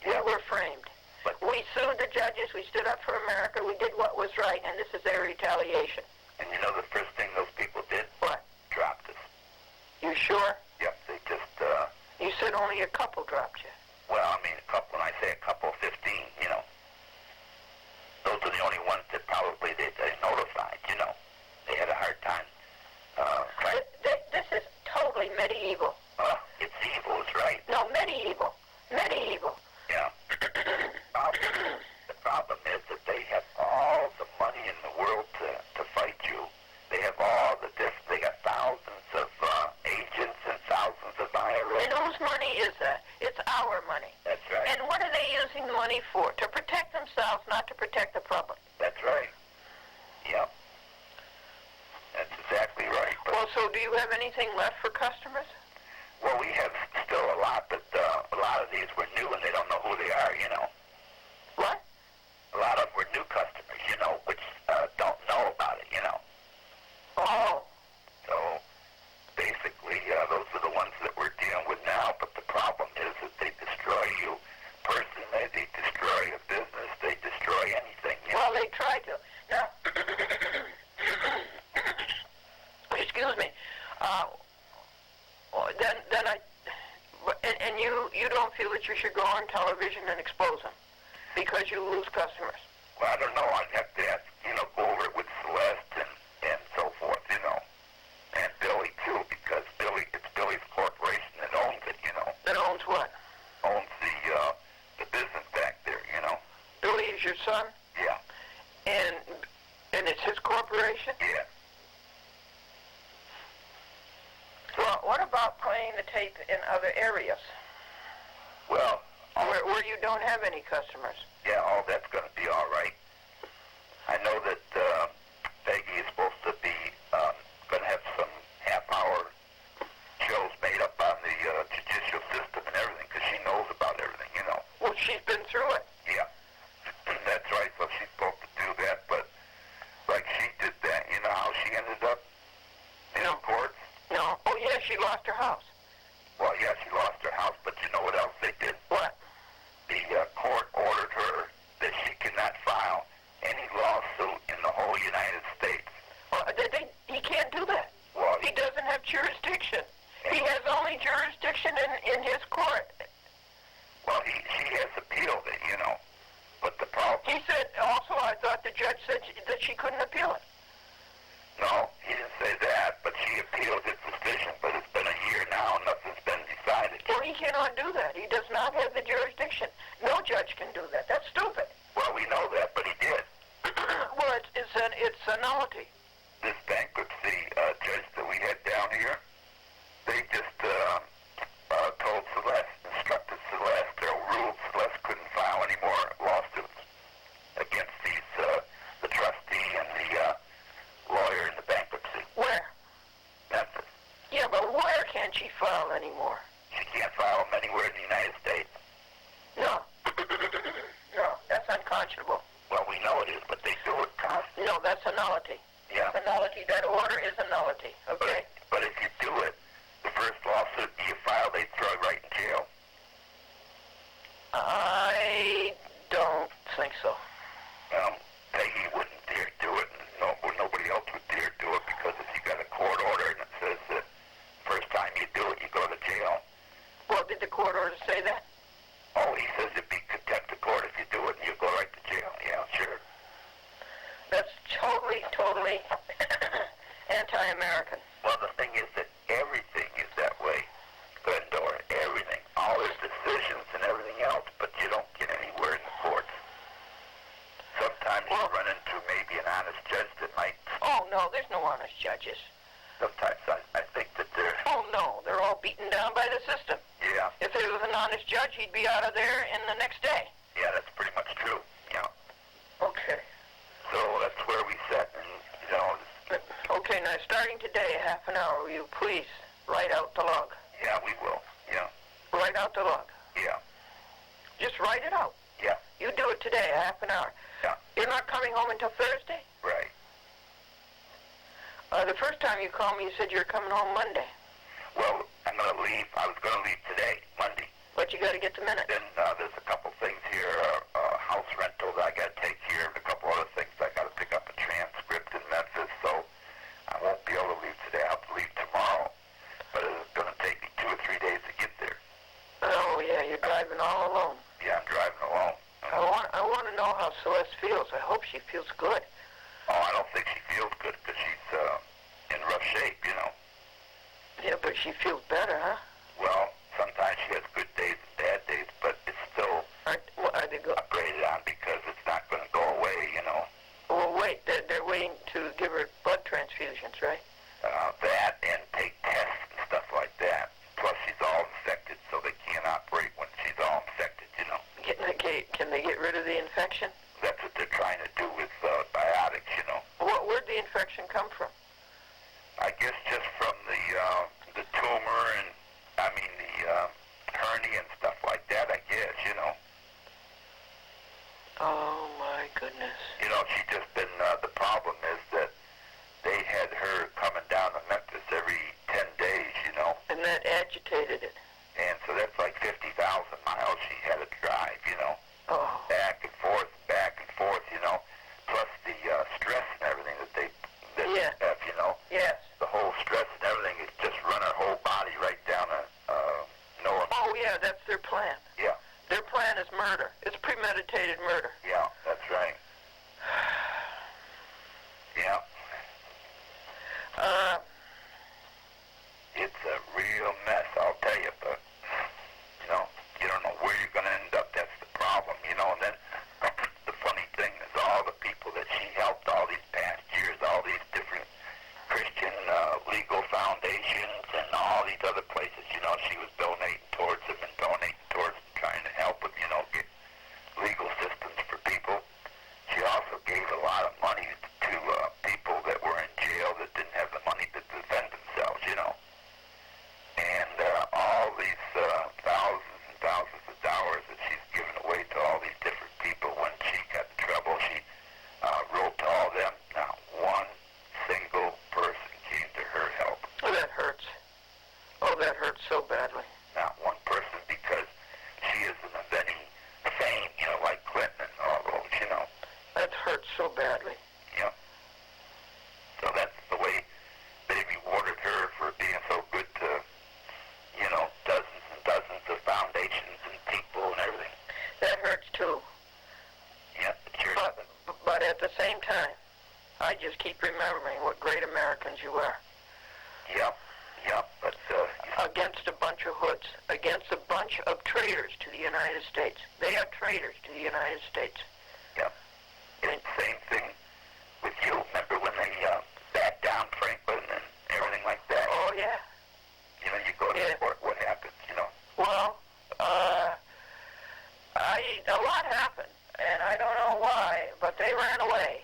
S3: Yeah.
S1: We were framed.
S3: But-
S1: We sued the judges, we stood up for America, we did what was right, and this is their retaliation.
S3: And you know the first thing those people did?
S1: What?
S3: Dropped us.
S1: You sure?
S3: Yep, they just,
S1: You said only a couple dropped you.
S3: well, I mean, a couple, when I say a couple, 15, you know.
S4: medieval?
S3: It's evil, is right.
S4: No, medieval. Medieval.
S3: Yeah. The problem is that they have all the money in the world to fight you. They have all the they got thousands of agents and thousands of IRS.
S4: And whose money is that? It's our money.
S3: That's right.
S4: And what are they using the money for? To protect themselves, not to protect the public.
S3: That's right. Yep. That's exactly right. But,
S4: Well, so do you have anything left for customers?
S3: well, we have still a lot, but a lot of these were new and they don't know who they are, you know.
S4: What?
S3: A lot of them were new customers, you know, which don't know about it, you know.
S4: Oh.
S3: So basically, those are the ones that we're dealing with now. But the problem is that they destroy you personally. They destroy your business. They destroy anything. You know?
S4: Well, they try to. Now, excuse me. Then I, and you don't feel that you should go on television and expose them because you lose customers.
S3: Well, I don't know. I'd have to ask, you know, go over it with Celeste and so forth, you know, and Billy too, because it's Billy's corporation that owns it, you know.
S4: That owns what?
S3: Owns the business back there, you know.
S4: Billy is your son,
S3: Yeah.
S4: and it's his corporation.
S3: Yeah.
S4: Well, what about playing the tape in other areas
S3: Well,
S4: where you don't have any customers?
S3: yeah, all that's going to be all right. I know that Peggy is supposed to be going to have some half-hour shows made up on the judicial system and everything, because she knows about everything, you know.
S4: Well, she's been through it.
S3: Yeah, that's right. So she's supposed to do that, but like she did that, you know how she ended up in the courts?
S4: No. Oh, yeah, she lost her house.
S3: Well, yeah, she lost her house, but you know what else they did?
S4: What?
S3: The court ordered her that she cannot file any lawsuit in the whole United States.
S4: Well, he can't do that.
S3: Well,
S4: He doesn't have jurisdiction. He has only jurisdiction in his court.
S3: well, she has appealed it, you know. But the problem,
S4: He said, also, I thought the judge said that she couldn't appeal it.
S3: no, he didn't say that, but she appealed his decision. But it's been a year now, and nothing's been decided.
S4: Well, he cannot do that. He does not have the jurisdiction. No judge can do that. That's stupid.
S3: Well, we know that, but he did.
S4: Well, it's a nullity.
S3: This bankruptcy judge that we had down here, they just told Celeste, instructed Celeste, or ruled Celeste couldn't file any more lawsuits against these, the trustee and the lawyer in the bankruptcy.
S4: Where?
S3: Memphis.
S4: Yeah, but where can't she file anymore?
S3: She can't file them anywhere in the United States.
S4: No. No, that's unconscionable.
S3: Well, we know it is, but they do it constantly.
S4: No, that's a nullity.
S3: Yeah.
S4: It's a nullity. That order is a nullity. Okay?
S3: But if you do it, the first lawsuit you file, they throw you right in jail.
S4: I don't think so.
S3: Peggy wouldn't dare do it, and nobody else would dare do it, because if you got a court order and it says that first time you do it, you go to jail.
S4: Well, did the court order say that?
S3: Oh, he says it'd be contempt of court if you do it, and you go right to jail. Yeah, sure.
S4: That's totally anti-American.
S3: Well, the thing is that everything is that way, Glendora. Everything, all his decisions and everything else, but you don't get anywhere in the courts. Sometimes you run into maybe an honest judge that might.
S4: Oh, no, there's no honest judges.
S3: Sometimes I think that they're.
S4: Oh, no, they're all beaten down by the system.
S3: Yeah.
S4: If there was an honest judge, he'd be out of there in the next day.
S3: Yeah, that's pretty much true. Yeah.
S4: Okay.
S3: So that's where we sit, and you know.
S4: Okay, now starting today, half an hour, will you please write out the log?
S3: Yeah, we will. Yeah.
S4: Write out the log.
S3: Yeah.
S4: Just write it out.
S3: Yeah.
S4: You do it today, half an hour.
S3: Yeah.
S4: You're not coming home until Thursday?
S3: Right.
S4: The first time you called me, you said you were coming home Monday.
S3: Well, I'm going to leave. I was going to leave today, Monday.
S4: But you got to get the minutes.
S3: Then there's a couple things here, house rental that I got to take care of, a couple other things. I got to pick up a transcript in Memphis, so I won't be able to leave today. I'll have to leave tomorrow. But it's going to take me 2 or 3 days to get there.
S4: Oh, yeah, you're driving all alone.
S3: Yeah, I'm driving alone.
S4: I want to know how Celeste feels. I hope she feels good.
S3: Oh, I don't think she feels good because she's in rough shape, you know.
S4: Yeah, but she feels better, huh?
S3: Well, sometimes she has good days and bad days, but it's still
S4: Are they go?
S3: upgraded on because it's not going to go away, you know.
S4: Well, wait, they're waiting to give her blood transfusions, right?
S3: That and take tests and stuff like that. Plus, she's all infected, so they can't operate when she's all infected, you know.
S4: Can they get rid of the infection?
S3: That's what they're trying to do with biotics, you know.
S4: Where'd the infection come from?
S3: I guess just from the tumor and, I mean, the hernia and stuff like that, I guess, you know.
S4: Oh, my goodness.
S3: You know, she just been, the problem is that they had her coming down to Memphis every 10 days, you know.
S4: And that agitated it.
S3: And so that's like 50,000 miles she had to drive, you know.
S4: Oh.
S3: Back and forth, you know. Plus the stress and everything that they
S4: Yeah.
S3: have, you know.
S4: Yes.
S3: The whole stress and everything is just run her whole body right down north.
S4: Oh, yeah, that's their plan.
S3: Yeah.
S4: Their plan is murder. It's premeditated murder.
S3: Yeah, that's right. Yeah. It's a real mess, I'll tell you, but, you know, you don't know where you're going to end up. That's the problem, you know. And then the funny thing is all the people that she helped all these past years, all these different Christian legal foundations and all these other places, you know, she was donating towards them and trying to help them, you know, get legal systems for people. She also gave a lot of money to people that were in jail that didn't have the money to defend themselves, you know. And all these thousands and thousands of dollars that she's given away to all these different people when she got in trouble, she wrote to all them. Not one single person came to her help.
S4: Oh, that hurts. Oh, that hurts so badly.
S3: Not one person, because she isn't of any fame, you know, like Clinton and all those, you know.
S4: That hurts so badly.
S3: Yeah. So that's the way they rewarded her for being so good to, you know, dozens and dozens of foundations and people and everything.
S4: That hurts too.
S3: Yeah, it sure does.
S4: But at the same time, I just keep remembering what great Americans you are.
S3: Yep, but
S4: Against a bunch of hoods, against a bunch of traitors to the United States. They are traitors to the United States.
S3: yep. It's the same thing with you. Remember when they backed down Franklin and everything like that?
S4: Oh, yeah.
S3: You know, you go to
S4: Yeah.
S3: court, what happens, you know?
S4: Well, a lot happened, and I don't know why, but they ran away.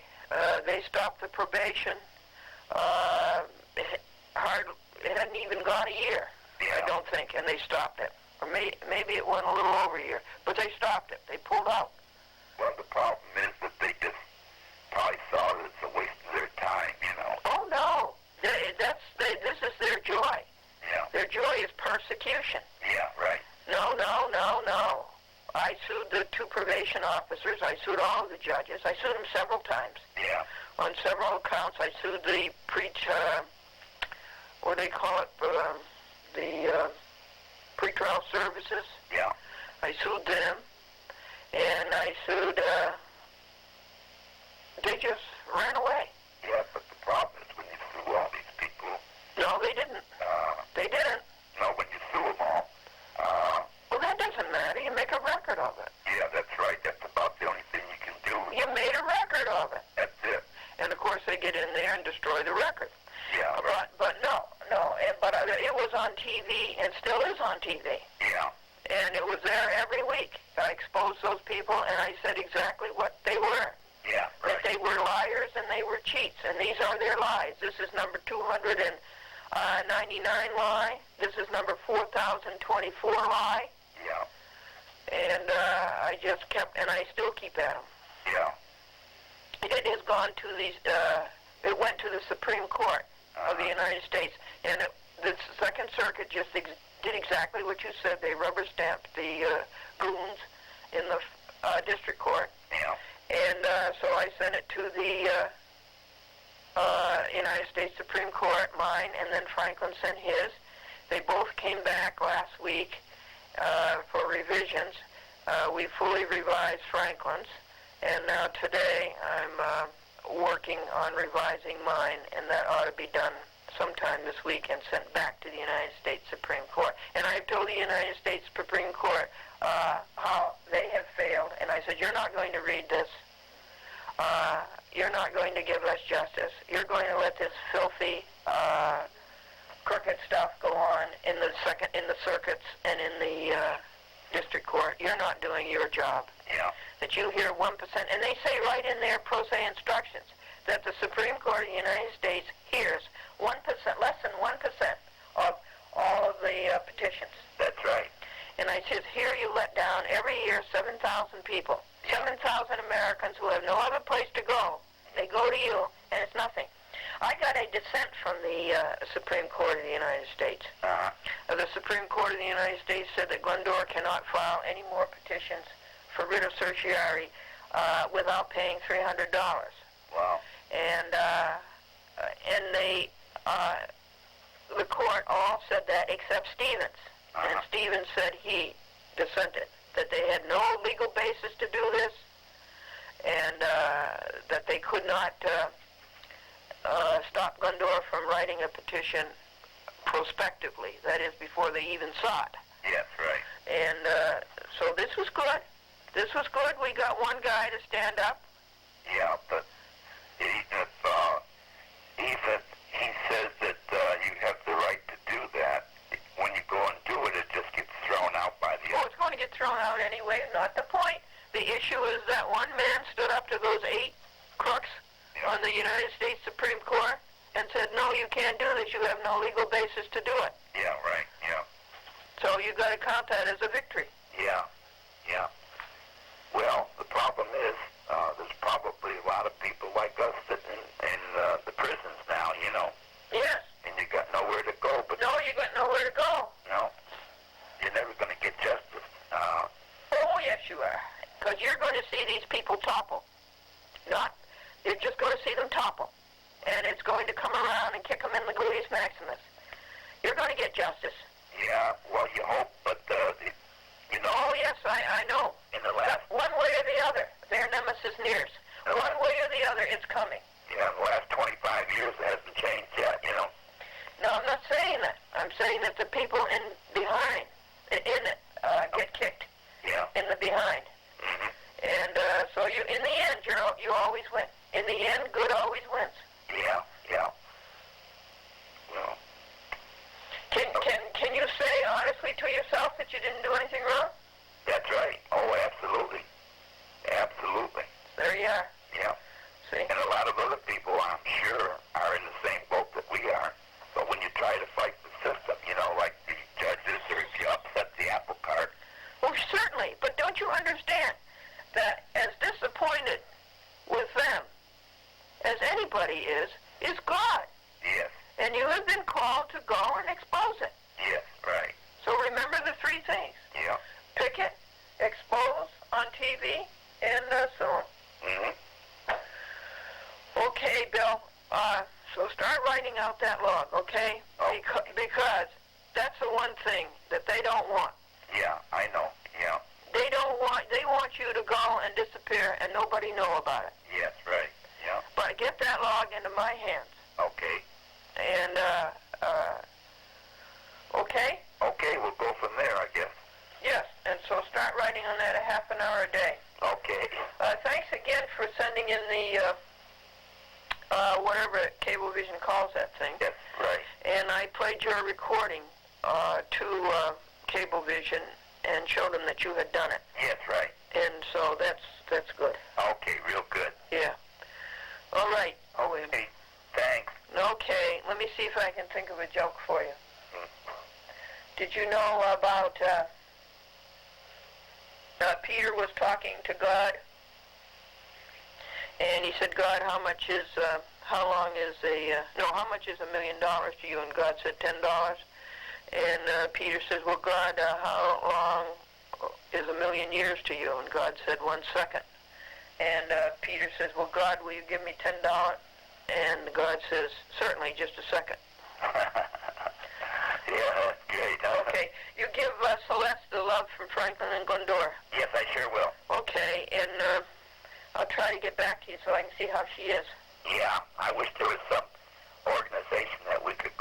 S4: They stopped the probation. It hadn't even gone a year,
S3: Yeah.
S4: I don't think, and they stopped it. Or maybe it went a little over a year, but they stopped it. They pulled out.
S3: Well, the problem is that they just probably saw that it's a waste of their time, you know?
S4: Oh, no. This is their joy.
S3: Yeah.
S4: Their joy is persecution.
S3: Yeah, right.
S4: No. I sued the 2 probation officers. I sued all of the judges. I sued them several times.
S3: Yeah.
S4: On several accounts, I sued the what do they call it, the pretrial services.
S3: Yeah.
S4: I sued them, and I sued, they just ran away.
S3: Yeah, but the problem is when you sue all these people,
S4: No, they didn't. They didn't.
S3: no, when you sue them all,
S4: Well, that doesn't matter. You make a record of it.
S3: yeah, that's right. That's about the only thing you can do.
S4: You made a record of it.
S3: That's it.
S4: And, of course, they get in there and destroy the record.
S3: Yeah, right.
S4: But it was on TV and still is on TV.
S3: Yeah.
S4: And it was there every week. I exposed those people, and I said exactly what they were.
S3: Yeah, right.
S4: That they were liars and they were cheats, and these are their lies. This is number 299 lie. This is number 4024 lie.
S3: Yeah.
S4: And I just kept, and I still keep at them.
S3: Yeah.
S4: It has gone to these, it went to the Supreme Court of the United States, and the Second Circuit just did exactly what you said. They rubber stamped the goons in the district court.
S3: Yeah.
S4: And so I sent it to the United States Supreme Court, mine, and then Franklin sent his. They both came back last week for revisions. We fully revised Franklin's, and now today I'm working on revising mine, and that ought to be done sometime this week and sent back to the United States Supreme Court. And I've told the United States Supreme Court how they have failed. And I said, you're not going to read this. You're not going to give us justice. You're going to let this filthy, crooked stuff go on in the circuits and in the district court. You're not doing your job.
S3: Yeah.
S4: That you hear 1%, and they say right in their pro se instructions that the Supreme Court of the United States hears 1%, less than 1% of all of the petitions.
S3: That's right.
S4: And I said, here you let down every year 7,000 people, 7,000 Americans who have no other place to go. They go to you, and it's nothing. I got a dissent from the Supreme Court of the United States. The Supreme Court of the United States said that Glendora cannot file any more petitions for writ of certiorari without paying $300.
S3: Wow.
S4: And the court all said that except Stevens. And Stevens said he dissented, that they had no legal basis to do this, and that they could not stop Glendora from writing a petition prospectively, that is, before they even saw it.
S3: Yes, right.
S4: And so this was good. This was good. We got one guy to stand up.
S3: Yeah, but if he says that you have the right to do that, when you go and do it, it just gets thrown out by the
S4: Oh,
S3: other.
S4: it's going to get thrown out anyway. Not the point. The issue is that one man stood up to those 8 crooks on the United States Supreme Court and said, no, you can't do this. You have no legal basis to do it.
S3: Yeah, right, yeah.
S4: So you got to count that as a victory.
S3: Yeah, yeah. Well, the problem is there's probably a lot of people like us sitting in the prisons now, you know.
S4: Yes.
S3: And you got nowhere to go. But
S4: No, you got nowhere to go.
S3: no, you're never going to get justice.
S4: Oh, yes, you are. Because you're going to see these people topple. You're just going to see them topple. And it's going to come around and kick them in the gluteus maximus. You're going to get justice.
S3: Yeah, well, you hope, but you know.
S4: Oh, yes, I know.
S3: In the last,
S4: One way or the other, their nemesis nears. One way or the other, it's coming.
S3: yeah, in the last 25 years, it hasn't changed yet, you know.
S4: No, I'm not saying that. I'm saying that the people in it get kicked
S3: Yeah.
S4: in the behind.
S3: Mm-hmm.
S4: And so in the end, you always win. In the end, good always wins.
S3: Yeah, yeah. Well,
S4: Can you say honestly to yourself that you didn't do anything wrong?
S3: that's right. Oh, absolutely. Absolutely.
S4: There you are.
S3: Yeah.
S4: See?
S3: And a lot of other people, I'm sure, are in the same boat that we are. But when you try to fight the system, you know, like the judges, or if you upset the apple cart.
S4: Well, certainly. But don't you understand that as disappointed with them as anybody is God.
S3: Yes.
S4: And you have been called to go and expose it.
S3: Yes, right.
S4: So remember the 3 things.
S3: Yeah.
S4: Picket, expose on TV, and so on.
S3: Mm-hmm.
S4: Okay, Bill. So start writing out that log, okay?
S3: Oh.
S4: Because that's the one thing that they don't want.
S3: Yeah, I know. Yeah.
S4: They want you to go and disappear and nobody know about it.
S3: Yes, right. Yeah.
S4: But get that log into my hands.
S3: Okay.
S4: And, okay?
S3: Okay, we'll go from there, I guess.
S4: Yes, and so start writing on that a half an hour a day.
S3: Okay.
S4: Thanks again for sending in the, whatever Cablevision calls that thing.
S3: Yes, right.
S4: And I played your recording to Cablevision and showed them that you had done it.
S3: Yes, right.
S4: And so that's good.
S3: Okay, real good.
S4: Yeah. All right.
S3: Okay, thanks.
S4: Okay, let me see if I can think of a joke for you. Did you know about Peter was talking to God, and he said, God, how much is $1 million to you? And God said, $10. And Peter says, well, God, how long is 1,000,000 years to you? And God said, 1 second. And Peter says, well, God, will you give me $10? And God says, certainly, just a second.
S3: Yeah, that's great.
S4: Okay, you give Celeste the love from Franklin and Glendora.
S3: Yes, I sure will.
S4: Okay, and I'll try to get back to you so I can see how she is.
S3: Yeah, I wish there was some organization that we could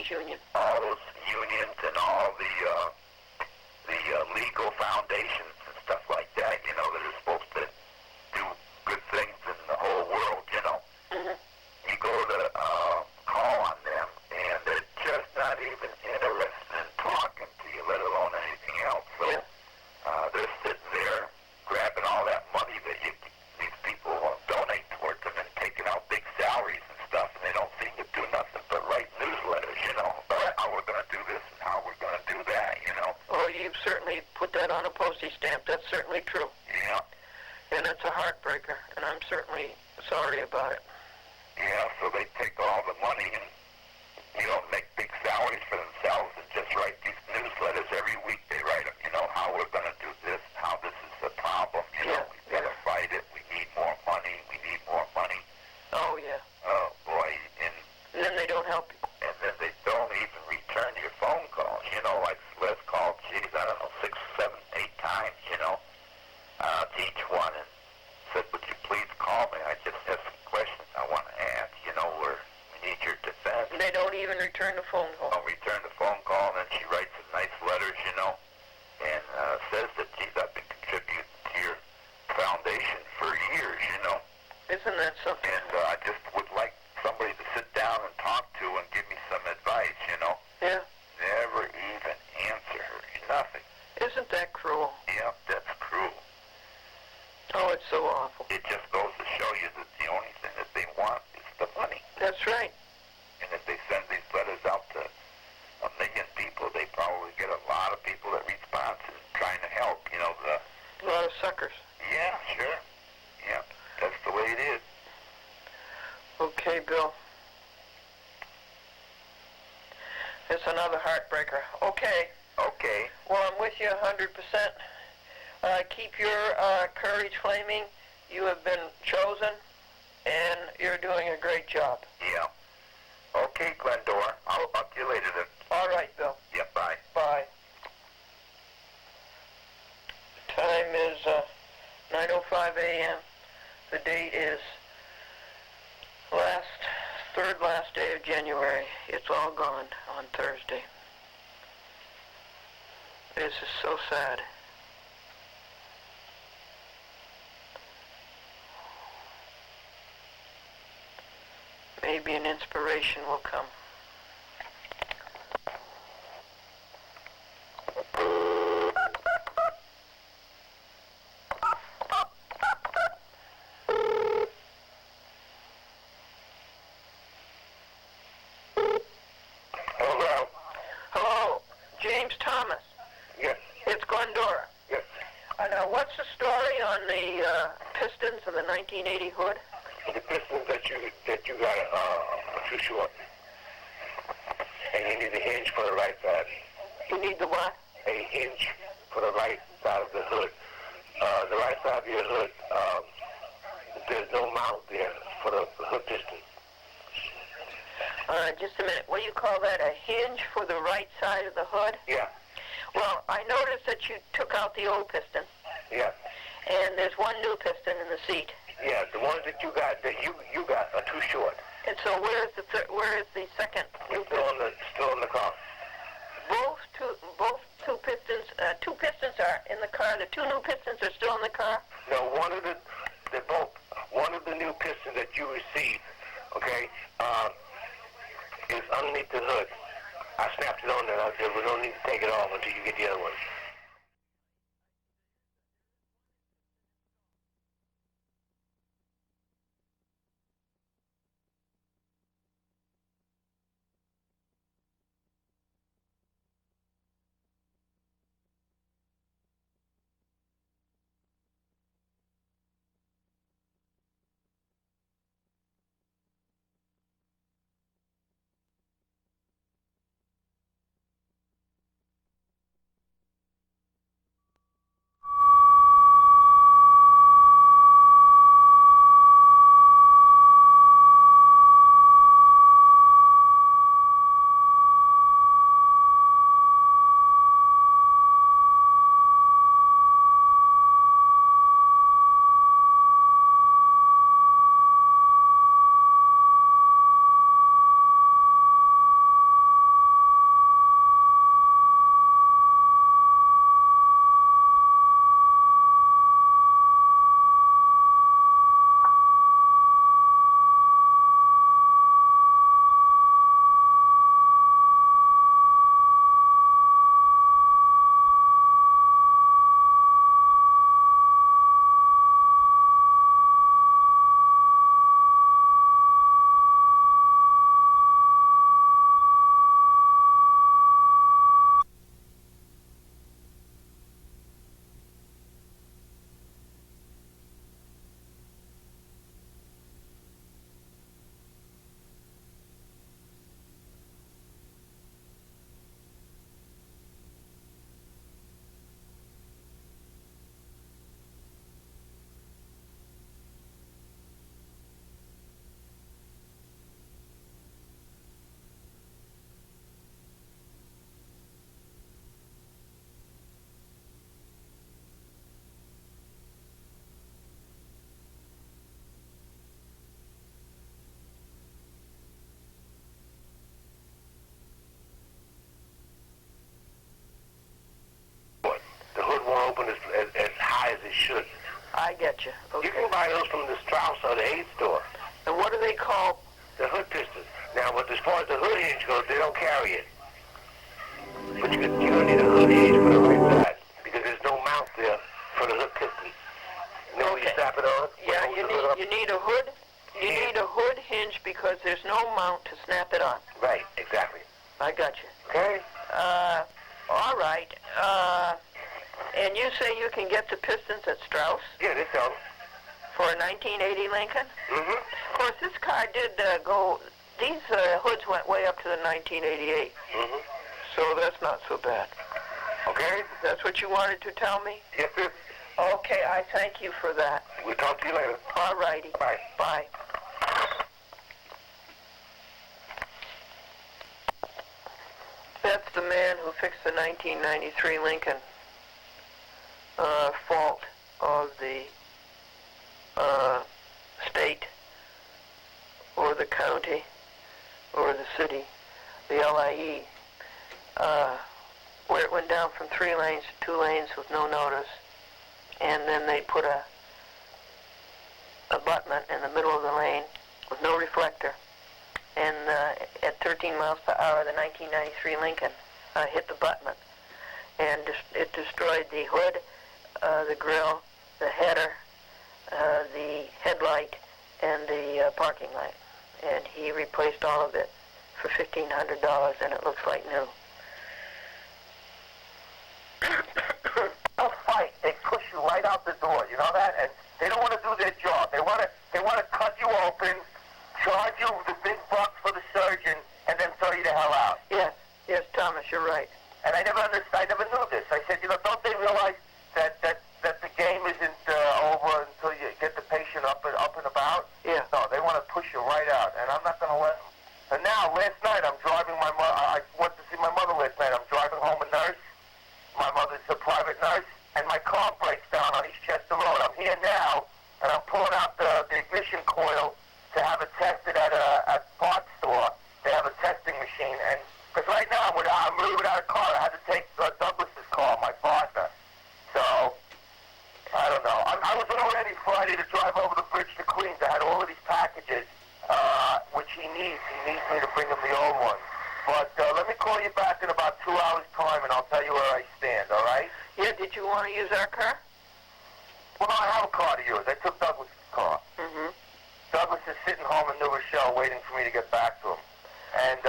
S4: Citizens Union.
S3: all those unions and all the legal foundations and stuff like that, you know, that are supposed to do good things in the whole world, you know.
S4: Mm-hmm.
S3: You go to call on them, and they're just not even interested in talking to you, let alone anything else. So
S4: Yeah.
S3: they're sitting there grabbing all that money that these people donate towards them and taking out big salaries and stuff, and they don't seem to do nothing but write newsletters, you know, about how we're going to do this and how we're going to do that, you know.
S4: Oh, you've certainly put that on a postage stamp. That's certainly true.
S3: Yeah.
S4: And it's a heartbreaker, and I'm certainly sorry about it.
S3: Yeah, so they take all the money and, you know, make big salaries for themselves and just write these newsletters every week. They write them, you know, how we're going to do this, how this is a problem, you know,
S4: Yeah,
S3: we've got to fight it, we need more money, we need more money.
S4: Oh, yeah.
S3: Oh, boy, and
S4: And then they don't help you.
S3: then they don't even return your phone calls, you know, like Les called, geez, I don't know, 6, 7, 8 times, you know, to each one, and said, would you please call me? I just have some questions I want to ask, you know, where we need your defense.
S4: They don't even return the phone call.
S3: I'll return the phone call, and then she writes some nice letters, you know, and says that, geez, I've been contributing to your foundation for years, you know,
S4: Isn't that something?
S3: and I just would like somebody to sit down and talk to and give me some advice, you know.
S4: Yeah.
S3: Never even answer her, nothing.
S4: Isn't that cruel?
S3: Yep, that's cruel.
S4: Oh, it's so awful.
S3: It just goes to show you that the only thing that they want is the money.
S4: That's right.
S3: And if they send these letters out to 1 million people, they probably get a lot of people that respond and trying to help, you know.
S4: A lot of suckers.
S3: Yeah, sure. Yeah, that's the way it is.
S4: Okay, Bill. It's another heartbreaker. Okay.
S3: Okay.
S4: Well, I'm with you 100%. Keep your courage flaming. You have been chosen, and you're doing a great job.
S3: Yeah. Okay, Glendora. I'll talk to you later then.
S4: All right, Bill.
S3: Yeah, bye.
S4: Bye. Time is 9:05 a.m. The date is third last day of January. It's all gone on Thursday. This is so sad. Maybe an inspiration will come.
S3: Hello?
S4: Hello, James Thomas.
S3: Yes.
S4: It's Glendora.
S3: Yes.
S4: Now, what's the story on the Pistons of the 1980 hood?
S3: The pistons that you got too short. And you need a hinge for the right side.
S4: You need the what?
S3: A hinge for the right side of the hood. The right side of your hood, there's no mount there for the hood piston.
S4: Just a minute. What do you call that? A hinge for the right side of the hood?
S3: Yeah.
S4: Well, I noticed that you took out the old piston,
S3: Yeah.
S4: and there's one new piston in the seat.
S3: Yeah, the ones that you got are too short.
S4: And so where is the second new piston?
S3: Still in the car.
S4: Both two pistons. Two pistons are in the car. The two new pistons are still in the car.
S3: No, one of the new pistons that you received, okay, is underneath the hood. I snapped it on there. I said, we don't need to take it off until you get the other one. should.
S4: I get you. Okay.
S3: You can buy those from the Strauss or the Aid store.
S4: And what do they call?
S3: The hood pistons. Now, but as far as the hood hinge goes, they don't carry it. But you're going to need a hood hinge for the right size because there's no mount there for the hood pistons. You know, when you snap it on?
S4: Yeah, you need a hood. You need a hood hinge because there's no mount to snap it on.
S3: Right, exactly.
S4: I got you.
S3: Okay.
S4: All right. And you say you can get the pistons at Strauss?
S3: Yeah, they sell them.
S4: For a 1980 Lincoln?
S3: Mm-hmm.
S4: Of course, this car did go, these hoods went way up to the 1988.
S3: Mm-hmm.
S4: So that's not so bad.
S3: Okay.
S4: That's what you wanted to tell me?
S3: Yes, sir.
S4: Okay, I thank you for that.
S3: We'll talk to you later.
S4: All righty.
S3: Bye.
S4: Bye. That's the man who fixed the 1993 Lincoln. Fault of the state or the county or the city, the LIE, where it went down from 3 lanes to 2 lanes with no notice, and then they put a abutment in the middle of the lane with no reflector, and at 13 miles per hour the 1993 Lincoln hit the abutment, and it destroyed the hood, the grille, the header, the headlight, and the parking light. And he replaced all of it for $1,500, and it looks like new.
S3: They'll fight. They push you right out the door. You know that? And they don't want to do their job. They want to cut you open, charge you the big bucks for the surgeon, and then throw you the hell out.
S4: Yes, Thomas, you're right.
S3: And I never knew this. I said, don't they realize that the game isn't over until you get the patient up and about?
S4: Yeah.
S3: No, they want to push you right out, and I'm not going to let them. And now, last night, I'm driving my mother. I went to see my mother last night. I'm driving home a nurse. My mother's a private nurse, and my car breaks down on East Chester Road. I'm here now, and I'm pulling out the ignition coil to have it tested at a parts store. They have a testing machine, and because right now I'm really without a car. I had to take Douglas's car, my partner. So I don't know. I was already Friday to drive over the bridge to Queens. I had all of these packages, which he needs. He needs me to bring him the old ones. But let me call you back in about 2 hours' time, and I'll tell you where I stand, all right?
S4: Yeah, did you want to use our car?
S3: Well, no, I have a car to use. I took Douglas' car.
S4: Mm-hmm.
S3: Douglas is sitting home in New Rochelle waiting for me to get back to him. And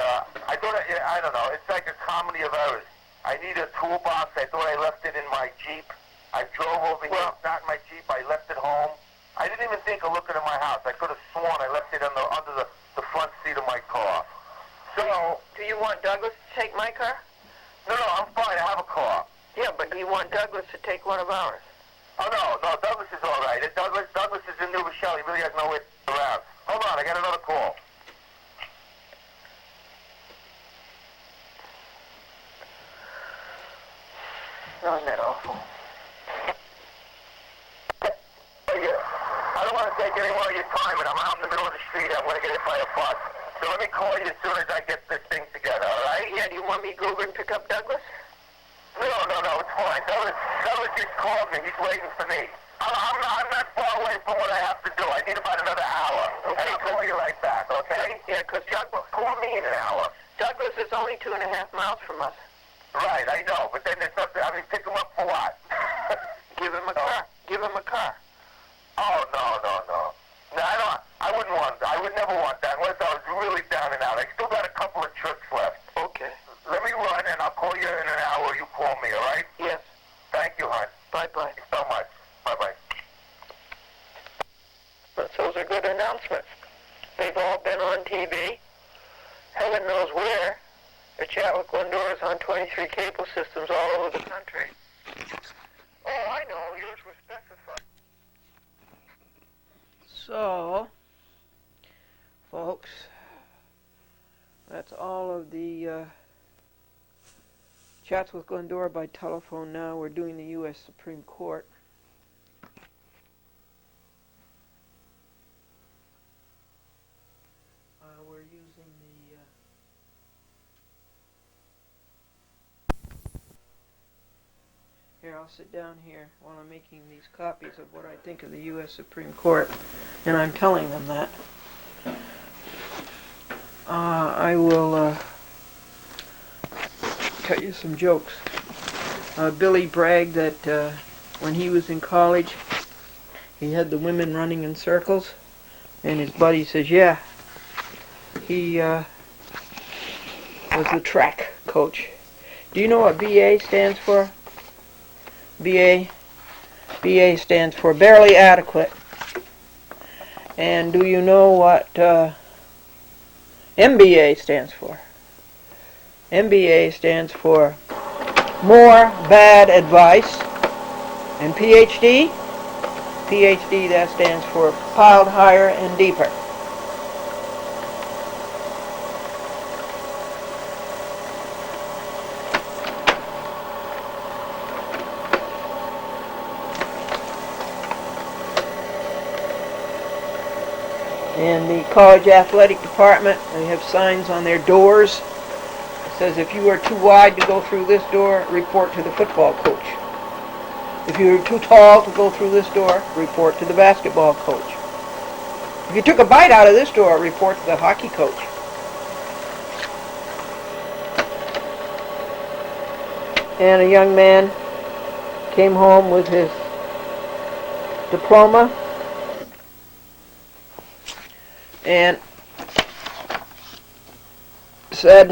S3: I don't know, it's like a comedy of errors. I need a toolbox. I thought I left it in my Jeep. I drove over here, it's not in my Jeep. I left it home. I didn't even think of looking at my house. I could have sworn I left it under the front seat of my car. So,
S4: do you want Douglas to take my car?
S3: No, I'm fine. I have a car.
S4: Yeah, but you want Douglas to take one of ours?
S3: Oh, no, Douglas is all right. Douglas is in New Rochelle. He really has nowhere around. Hold on, I got another call.
S4: Oh, isn't that awful?
S3: I don't want to take any more of your time, but I'm out in the middle of the street. I'm going to get hit by a bus. So let me call you as soon as I get this thing together, all right?
S4: Yeah, do you want me to go over and pick up Douglas?
S3: No, it's fine. Douglas just called me. He's waiting for me. I'm not far away from what I have to do. I need about another hour. Okay. And I'll call you right back, okay?
S4: Yeah, because
S3: call me in an hour.
S4: Douglas is only 2.5 miles from us.
S3: Right, I know, but then there's nothing. I mean, pick him up for what?
S4: Give him a car. Give him a car.
S3: Oh, no. No, I wouldn't want that. I would never want that unless I was really down and out. I still got a couple of trips left.
S4: Okay.
S3: Let me run, and I'll call you in an hour. You call me, all right?
S4: Yes.
S3: Thank you, hon.
S4: Bye-bye.
S3: Thanks so much. Bye-bye.
S4: Those are good announcements. They've all been on TV. Heaven knows where. The Chatwick Glendora is on 23 cable systems all over the country. Oh, I know. Yours was specified.
S1: So, folks, that's all of the chats with Glendora by telephone now. We're doing the U.S. Supreme Court. We're using the... Here, I'll sit down here while I'm making these copies of what I think of the U.S. Supreme Court, and I'm telling them that. I will tell you some jokes. Billy bragged that when he was in college, he had the women running in circles, and his buddy says, yeah, he was the track coach. Do you know what BA stands for? BA stands for barely adequate. And do you know what MBA stands for? MBA stands for more bad advice. And PhD? PhD, that stands for piled higher and deeper. In the college athletic department, they have signs on their doors. It says, if you are too wide to go through this door, report to the football coach. If you're too tall to go through this door, report to the basketball coach. If you took a bite out of this door, report to the hockey coach. And a young man came home with his diploma and said,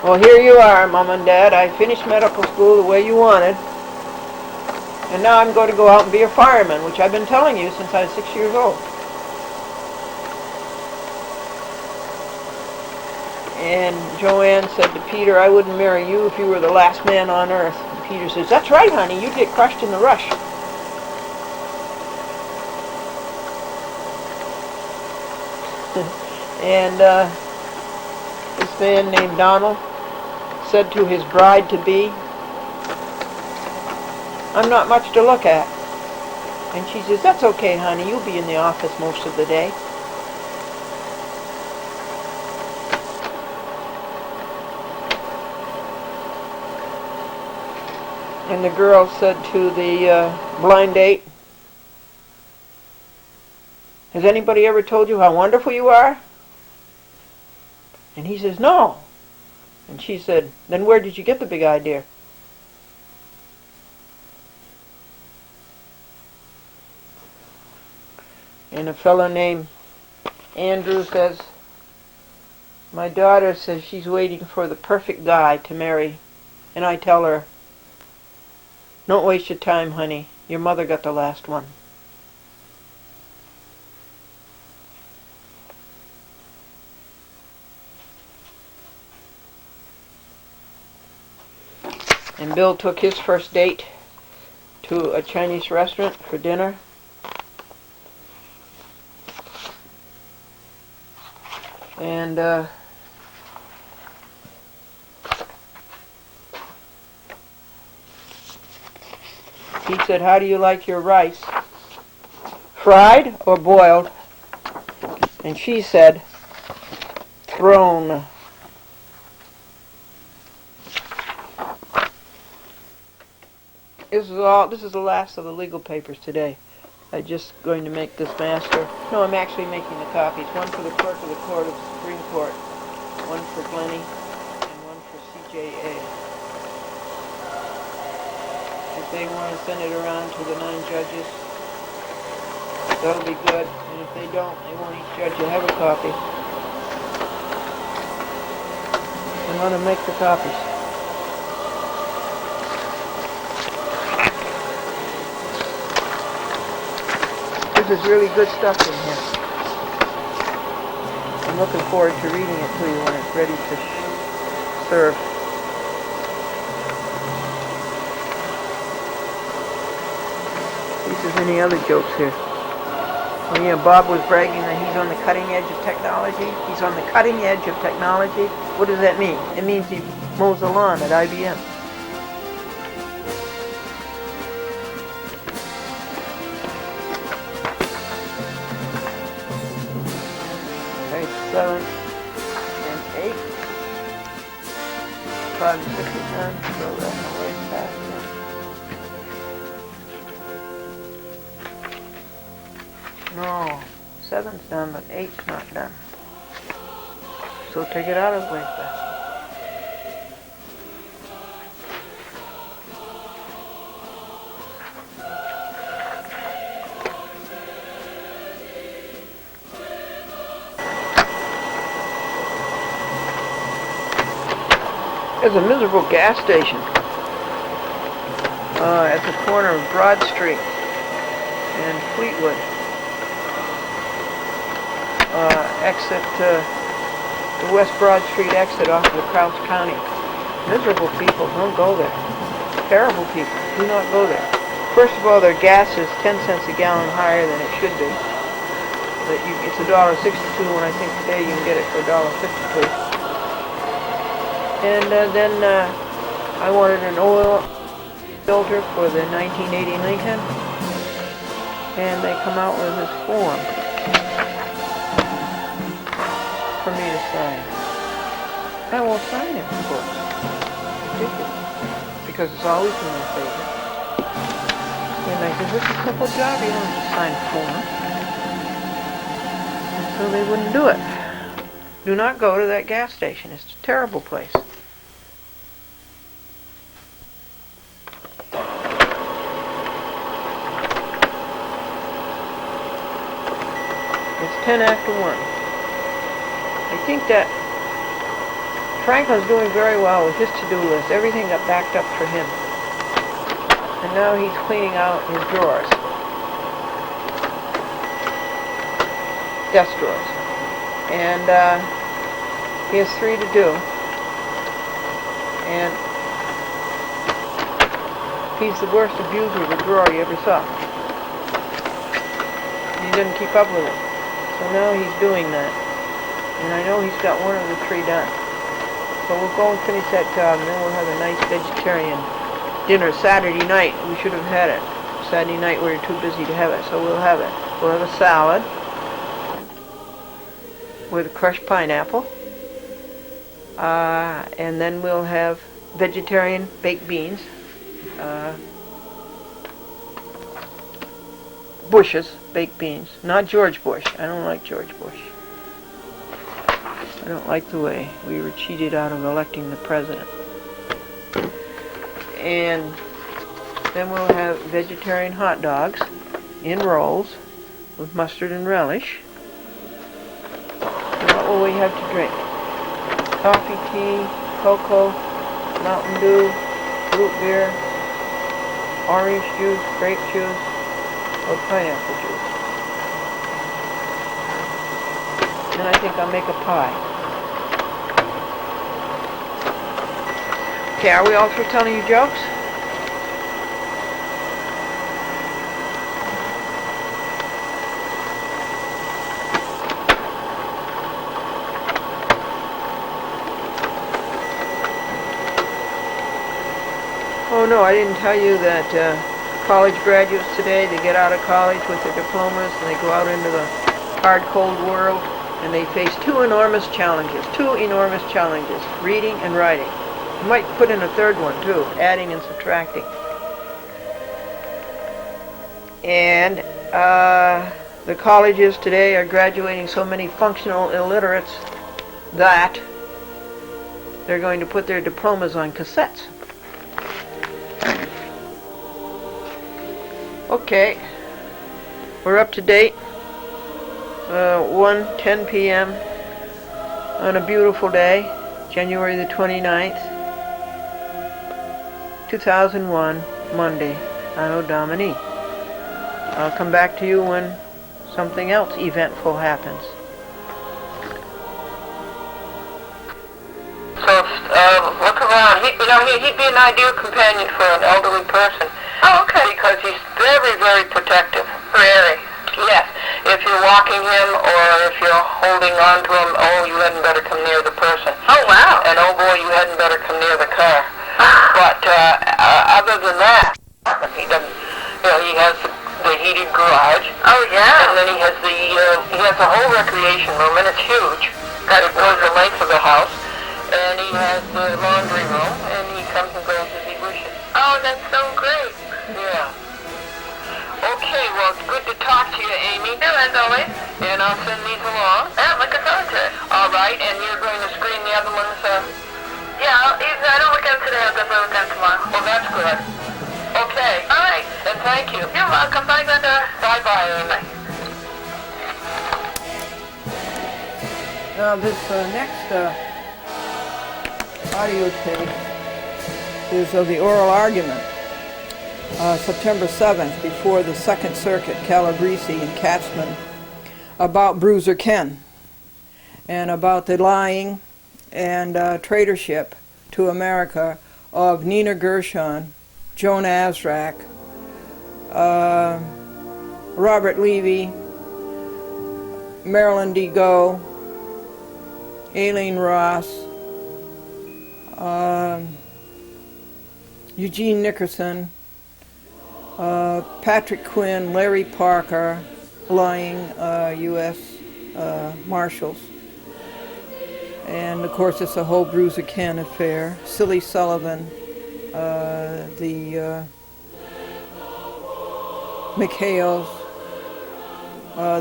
S1: well, here you are, Mom and Dad. I finished medical school the way you wanted, and now I'm going to go out and be a fireman, which I've been telling you since I was 6 years old. And Joanne said to Peter, I wouldn't marry you if you were the last man on earth. And Peter says, that's right, honey, you'd get crushed in the rush. And this man named Donald said to his bride-to-be, I'm not much to look at. And she says, that's okay, honey, you'll be in the office most of the day. And the girl said to the blind date, has anybody ever told you how wonderful you are? And he says, no. And she said, then where did you get the big idea? And a fellow named Andrew says, my daughter says she's waiting for the perfect guy to marry. And I tell her, don't waste your time, honey. Your mother got the last one. And Bill took his first date to a Chinese restaurant for dinner. And he said, how do you like your rice? Fried or boiled? And she said, thrown. This is the last of the legal papers today. I'm just going to make this master. No, I'm actually making the copies. One for the clerk of the Court of Supreme Court, one for Glennie, and one for CJA. If they want to send it around to the 9 judges, that'll be good. And if they don't, they want each judge to have a copy. I'm going to make the copies. This is really good stuff in here. I'm looking forward to reading it to you when it's ready to serve. See if there's any other jokes here. Oh yeah, Bob was bragging that he's on the cutting edge of technology. He's on the cutting edge of technology. What does that mean? It means he mows the lawn at IBM. Page 7. 45 and 50 done, so that's a ways past it. No, 7's done, but 8's not done. So take it out of the waste basket. There's a miserable gas station at the corner of Broad Street and Fleetwood. Exit the West Broad Street exit off of the Crouch County. Miserable people, don't go there. Terrible people, do not go there. First of all, their gas is 10 cents a gallon higher than it should be. But it's $1.62, and I think today you can get it for $1.52. And then I wanted an oil filter for the 1980 Lincoln, and they come out with this form for me to sign. I won't sign it, of course. Ridiculous. Because it's always in my favor. And I said, this is a simple job, you don't have to sign a form. And so they wouldn't do it. Do not go to that gas station. It's a terrible place. It's 10 after 1. I think that Franklin's doing very well with his to-do list. Everything got backed up for him. And now he's cleaning out his drawers. Desk drawers. And he has 3 to do. And he's the worst abuser of a drawer you ever saw. He didn't keep up with it. So now he's doing that. And I know he's got 1 of the 3 done. So we'll go and finish that job, and then we'll have a nice vegetarian dinner Saturday night. We should have had it. Saturday night we were too busy to have it, so we'll have it. We'll have a salad with crushed pineapple. And then we'll have vegetarian baked beans. Bush's baked beans. Not George Bush. I don't like George Bush. I don't like the way we were cheated out of electing the president. And then we'll have vegetarian hot dogs in rolls with mustard and relish. And what will we have to drink? Coffee, tea, cocoa, Mountain Dew, root beer, orange juice, grape juice, or pineapple juice. And I think I'll make a pie. Okay, are we all through telling you jokes? Oh no, I didn't tell you that college graduates today, they get out of college with their diplomas and they go out into the hard, cold world and they face 2 enormous challenges. 2 enormous challenges, reading and writing. You might put in a 3rd one too, adding and subtracting. And the colleges today are graduating so many functional illiterates that they're going to put their diplomas on cassettes. Okay, we're up to date. 1:10 p.m. on a beautiful day, January the 29th. 2001, Monday, Anno Domini. I'll come back to you when something else eventful happens.
S4: So, look around. He'd be an ideal companion for an elderly person. Oh, okay. Because he's very, very protective. Really? Yes. If you're walking him or if you're holding on to him, oh, you hadn't better come near the person. Oh, wow. And oh, boy, you hadn't better come near the car. But other than that, he doesn't. He has the heated garage. Oh yeah. And then he has the whole recreation room, and it's huge. It goes the length of the house, and he has the laundry room. that's so great. Yeah. Okay, well, it's good to talk to you, Amy. Yeah, as always. And I'll send these along. Yeah, looking forward to it. All right, and you're going to screen the other ones? Yeah, I don't look at them today. I'll definitely look at them tomorrow. Well, that's good. Okay. All right. And thank you. You're welcome. Bye, Glenda. Bye-bye, Amy.
S1: Now this next audio tape is of the oral argument, September 7th, before the Second Circuit, Calabrese and Katzman, about Bruiser Ken and about the lying and traitorship to America of Nina Gershon, Joan Azrak, Robert Levy, Marilyn D. Goh, Aileen Ross, Eugene Nickerson, Patrick Quinn, Larry Parker, lying U.S. Marshals. And of course it's the whole Bruiser Ken affair. Silly Sullivan, the McHale's,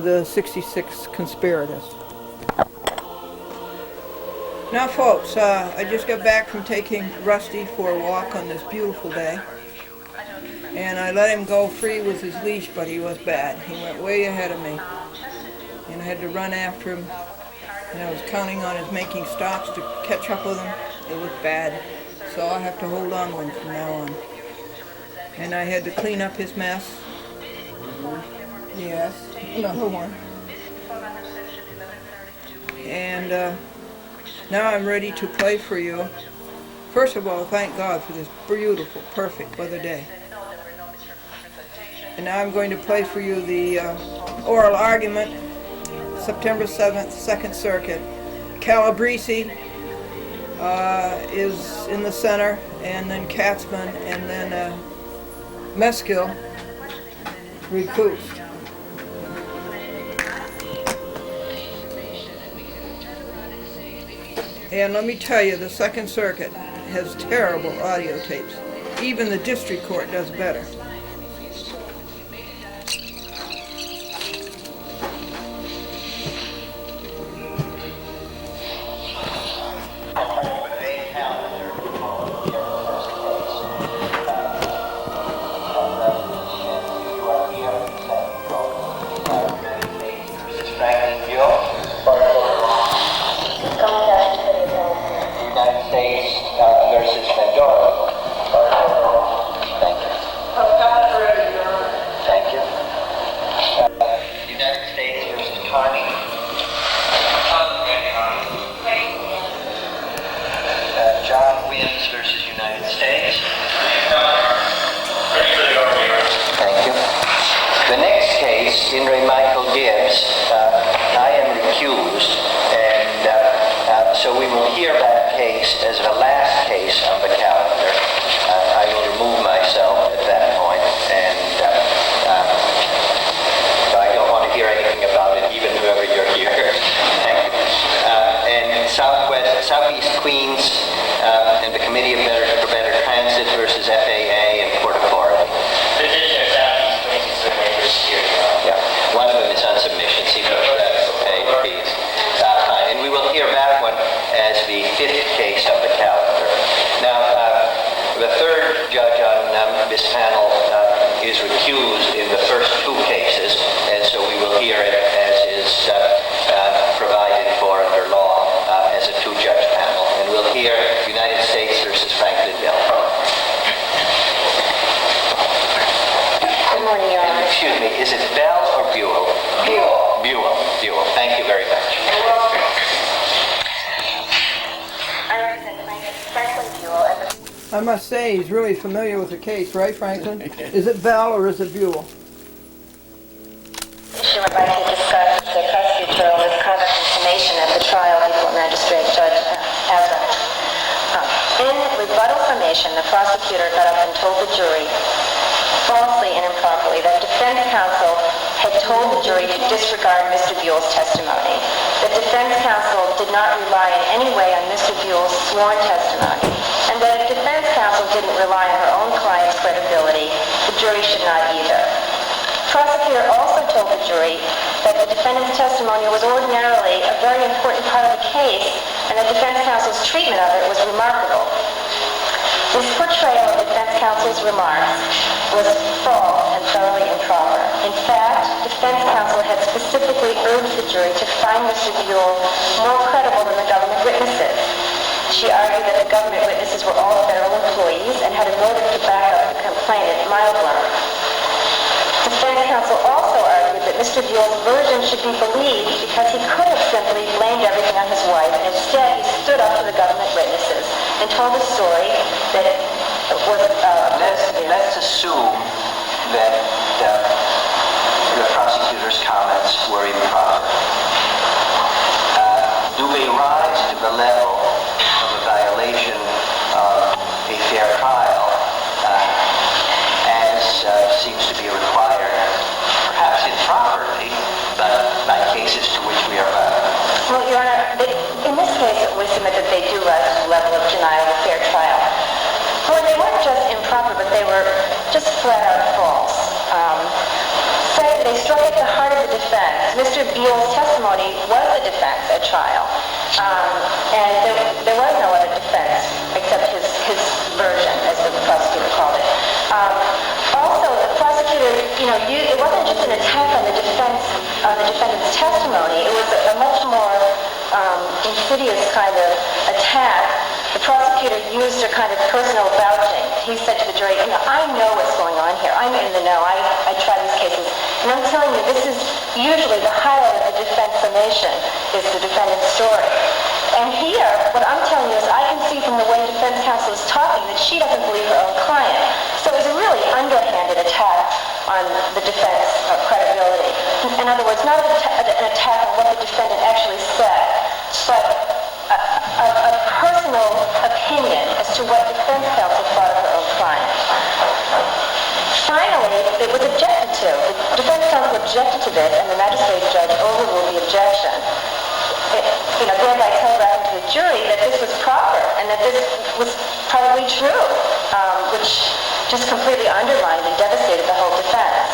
S1: the 66 conspirators. Now folks, I just got back from taking Rusty for a walk on this beautiful day. And I let him go free with his leash, but he was bad. He went way ahead of me. And I had to run after him. And I was counting on his making stops to catch up with him. It was bad. So I'll have to hold on to him from now on. And I had to clean up his mess. Yes, another one. And now I'm ready to play for you. First of all, thank God for this beautiful, perfect weather day. And now I'm going to play for you the oral argument, September 7th, Second Circuit. Calabrese is in the center, and then Katzman, and then Meskel recouped. And let me tell you, the Second Circuit has terrible audio tapes. Even the district court does better.
S5: Versus Glendora. Thank you. Thank you. United States versus Carney. John Wins versus United States. Thank you. The next case, in re Michael Gibbs, I am recused, and so we will hear that case as the last case on the calendar. I will remove myself at that point, and I don't want to hear anything about it, even whoever you're here. Thank you. And Southeast Queens and the Committee for Better Transit versus FAA and Port Authority.
S6: Petitioner Southeast Queens is the neighbors here.
S5: Yeah, one of them is on submission. See if that's okay, please. And we will hear that one as the fifth case of the calendar. Now, the third judge on this panel is recused in the first two cases, and so we will hear it as is provided for under law as a two-judge panel. And we'll hear United States versus Franklin Bill.
S7: Good morning, Your Honor.
S5: Excuse me, is it Bell or Buell?
S7: Buell.
S5: Buell. Thank you very much.
S1: I must say, he's really familiar with the case, right, Franklin? Is it Bell or is it Buell?
S7: Issue I'd like to discuss is the prosecutorial misconduct information at the trial before Magistrate Judge Azra. In rebuttal summation, the prosecutor got up and told the jury, falsely and improperly, that defense counsel had told the jury to disregard Mr. Buell's testimony. The defense counsel did not rely in any way on Mr. Buell's sworn testimony, and that if defense counsel didn't rely on her own client's jury should not either. The prosecutor also told the jury that the defendant's testimony was ordinarily a very important part of the case and that defense counsel's treatment of it was remarkable. This portrayal of defense counsel's remarks was false and thoroughly improper. In fact, defense counsel had specifically urged the jury to find Mr. Buell more credible than the government witnesses. She argued that the government witnesses were all federal employees and had a motive to back up the complainant mildly. Defense counsel also argued that Mr. Buell's version should be believed because he could have simply blamed everything on his wife, and instead he stood up to the government witnesses and told a story that was
S5: Let's assume that the prosecutor's comments were improper. Do they rise to the level of a violation of a fair trial, as seems to be required, perhaps improperly, but by cases to which we are bound?
S7: Well, Your Honor, in this case, we submit that they do rise to the level of denial of fair trial. Well, they weren't just improper, but they were just flat out false. They struck at the heart of the defense. Mr. Buell's testimony was a defense at trial, and there was no other defense except his version, as the prosecutor called it. Also, the prosecutor, it wasn't just an attack on the defendant's testimony. It was a much more insidious kind of attack. The prosecutor used a kind of personal vouching. He said to the jury, I know what's going on here. I'm in the know. I try these cases. And I'm telling you, this is usually the highlight of the defense summation, is the defendant's story. And here, what I'm telling you is I can see from the way defense counsel is talking that she doesn't believe her own client. So it was a really underhanded attack on the defense credibility. In other words, not an attack on what the defendant actually said, but a personal opinion as to what defense counsel thought of her own client. Finally, it was objected to. The defense counsel objected to this, and the magistrate judge overruled the objection. Thereby telegraphing to the jury that this was proper and that this was probably true, which just completely undermined and devastated the whole defense.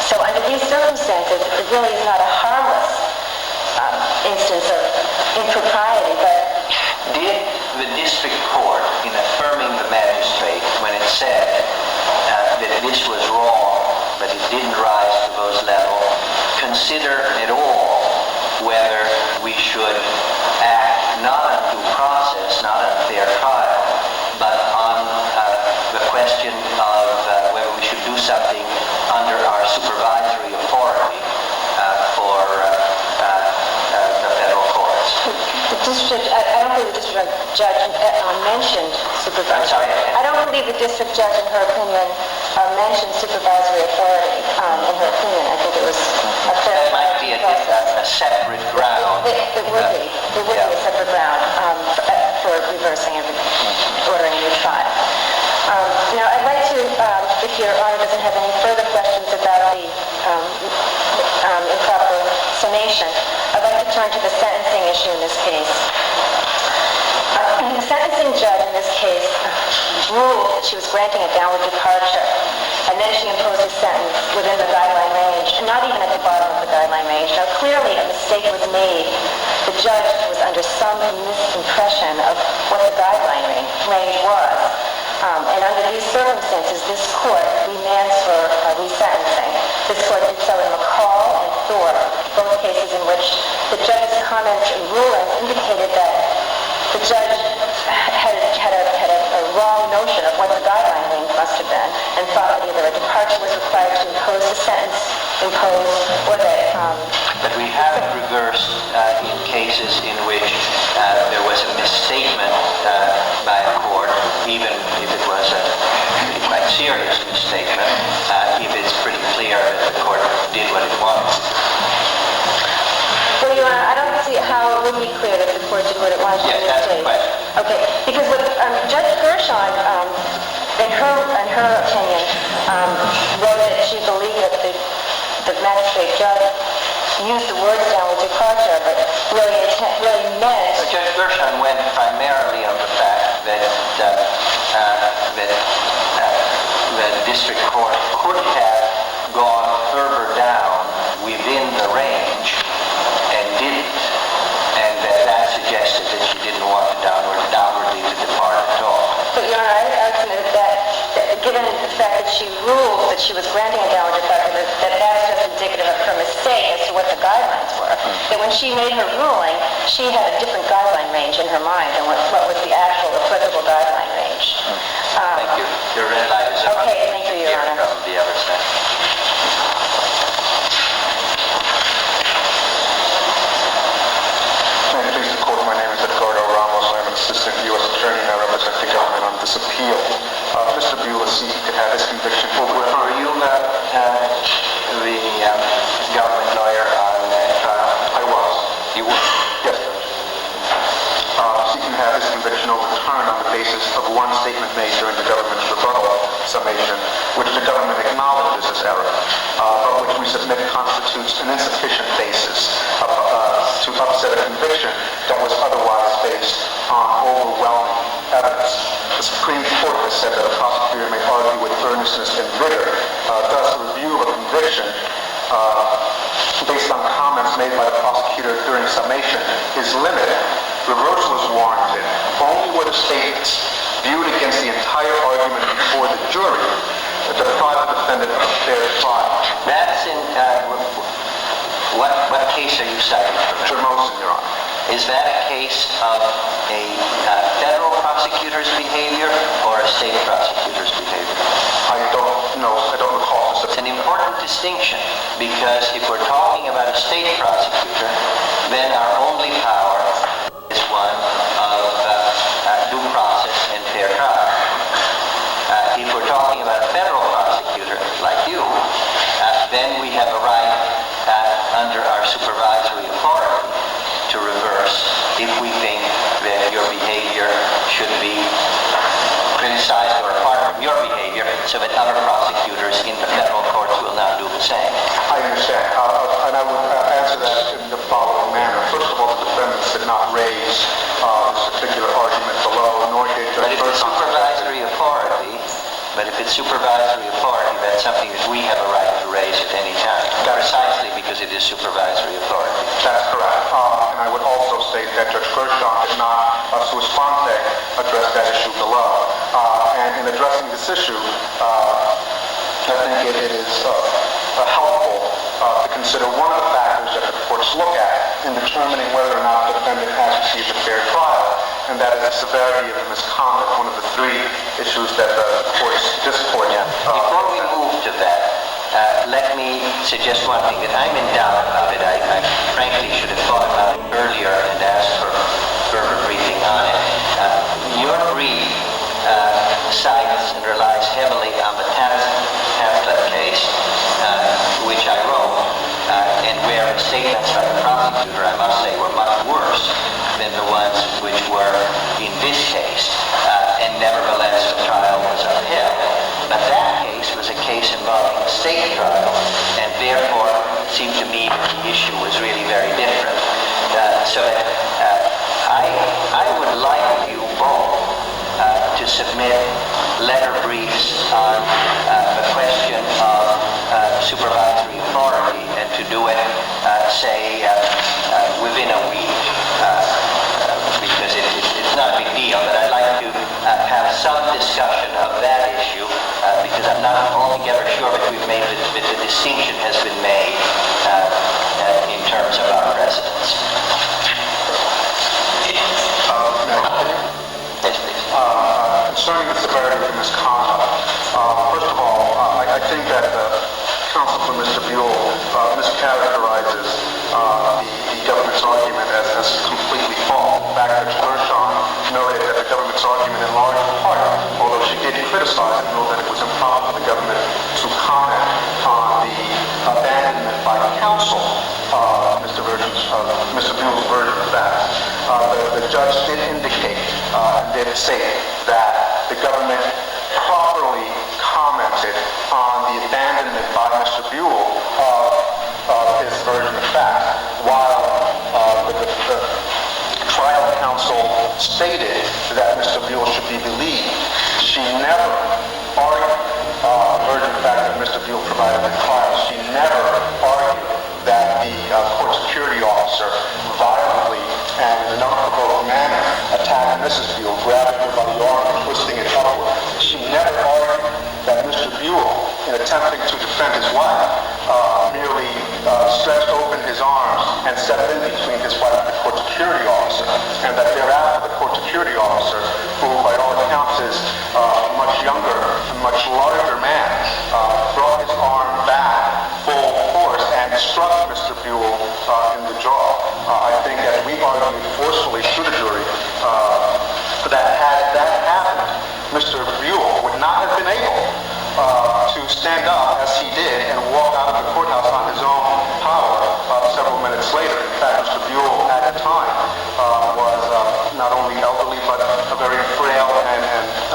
S7: So under these circumstances, it really is not a harmless instance of impropriety, but...
S5: Did the district court, in affirming the magistrate when it said that this was wrong, but it didn't rise to those levels, consider at all whether we should act not on due process, not on fair trial, but on the question of whether we should do something under our supervisory authority for the federal courts?
S7: I don't believe the district judge mentioned supervisory. I don't believe the district judge, in her opinion, mentioned supervisory authority in her opinion. I think it was a fair
S5: That might be a separate ground.
S7: It would be. It would be a separate ground for reversing and ordering a new trial. Now, I'd like to, if Your Honor doesn't have any further questions about the improper summation, I'd like to turn to the sentencing issue in this case. The sentencing judge in this case ruled that she was granting a downward departure, and then she imposed a sentence within the guideline range, and not even at the bottom of the guideline range. Now, clearly a mistake was made. The judge was under some misimpression of what the guideline range was. And under these circumstances, this court remands for resentencing. This court did so in McCall and Thorpe, both cases in which the judge's comments and rulings indicated that the judge had a wrong notion of what the guideline range must have been, and thought that either a departure was required to impose the sentence imposed, or that...
S5: But we haven't reversed in cases in which there was a misstatement by a court, even if it was a quite serious misstatement, if it's pretty clear that the court did what it wanted.
S7: Well, Your Honor, I don't see how it would be clear that the court did what it wanted to do.
S5: Yes, that's the question.
S7: Okay, because what Judge Gershon, in her opinion, wrote that she believed that the magistrate judge used the words downward departure, but really meant...
S5: So Judge Gershon went primarily on the fact that the district court could have gone further down within the range and didn't, and that suggested that she didn't want to downwardly to depart at all.
S7: But Your Honor, I would argue that given the fact that she ruled that she was granting a downward departure, that that's just indicative of her mistake as to what the guidelines were. That when she made her ruling, she had a different guideline range in her mind than what was the actual applicable guideline range.
S5: Thank you. Your red light is on.
S7: Okay, thank you, Your Honor.
S5: From the other side.
S8: May it please the court, my name is Edgardo Ramos. I am an assistant U.S. attorney and I represent the government on this appeal. Mr. Buell is seeking to have his conviction overturned.
S5: Were you the government lawyer on that trial?
S8: I was.
S5: You were?
S8: Yes, Judge. Seeking to have his conviction overturned on the basis of one statement made during the government's rebuttal summation, which the government acknowledges as error, but which we submit constitutes an insufficient basis to upset a conviction that was otherwise based on overwhelming evidence. The Supreme Court has said that a prosecutor may argue with earnestness and vigor. Thus, a review of a conviction based on comments made by the prosecutor during summation is limited. Reversal is warranted only where the statements viewed against the entire argument before the jury that deprive the defendant of a fair trial.
S5: That's in, what case are you citing?
S8: Jermosin, Your Honor.
S5: Is that a case of a federal prosecutor's behavior or a state prosecutor's behavior?
S8: I don't know. I don't recall.
S5: It's an important distinction because if we're talking about a state prosecutor, then our only power is one of due process and fair trial. If we're talking about a federal prosecutor like you, then we have a right under our supervisory authority to reverse if we think that your behavior should be criticized or apart from your behavior so that other prosecutors in the federal courts will not do the same.
S8: I understand. And I would answer that in the following manner. First of all, the defendants did not raise this particular argument below, nor did Judge Burson.
S5: But if it's supervisory authority, that's something that we have a right to raise at any time, precisely because it is supervisory authority.
S8: That's correct. And I would also state that Judge Gershon did not, sua sponte, address that issue below. And in addressing this issue, I think it is helpful to consider one of the factors that the courts look at in determining whether or not the defendant has received a fair trial, and that is the severity of the misconduct, one of the three issues that this court...
S5: Before we move to that, let me suggest one thing, that I'm in doubt about it. I frankly should have thought about it earlier and asked for further briefing on it. Your brief cites and relies heavily on the pamphlet case, which I wrote, and where statements by the prosecutor, I must say, were much worse than the ones which were in this case, and nevertheless the trial was upheld. But that case was a case involving a state trial, and therefore it seemed to me that the issue was really very different. So I would like you both to submit letter briefs on the question of supervisory authority, and to do it, say, within a week, because it's not a big deal, but I'd like to have some discussion of that issue, because I'm not altogether sure that the distinction has been made in terms of our precedents. Yes, please.
S8: Concerning the severity of the misconduct, first of all, I think that counsel for Mr. Buell mischaracterizes the government's argument as completely false. In fact, Judge Gershon noted that the government's argument in large part, although she did criticize it, ruled that it was improper for the government to comment on the abandonment by counsel Mr. Buell's version of that. The judge did indicate, did say that the government properly commented on the abandonment by Mr. Buell of his version of facts, while the trial counsel stated that Mr. Buell should be believed. She never argued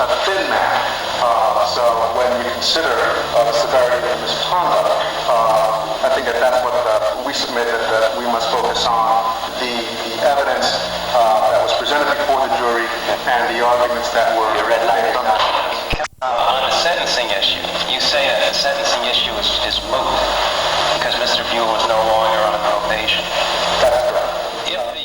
S8: a thin man. So when you consider the severity of the misconduct, I think that that's what we submitted, that we must focus on the evidence that was presented before the jury and the arguments that were made on that.
S5: On the sentencing issue, you say that the sentencing issue is moot because Mr. Buell is no longer on probation.
S8: That's correct.
S5: If the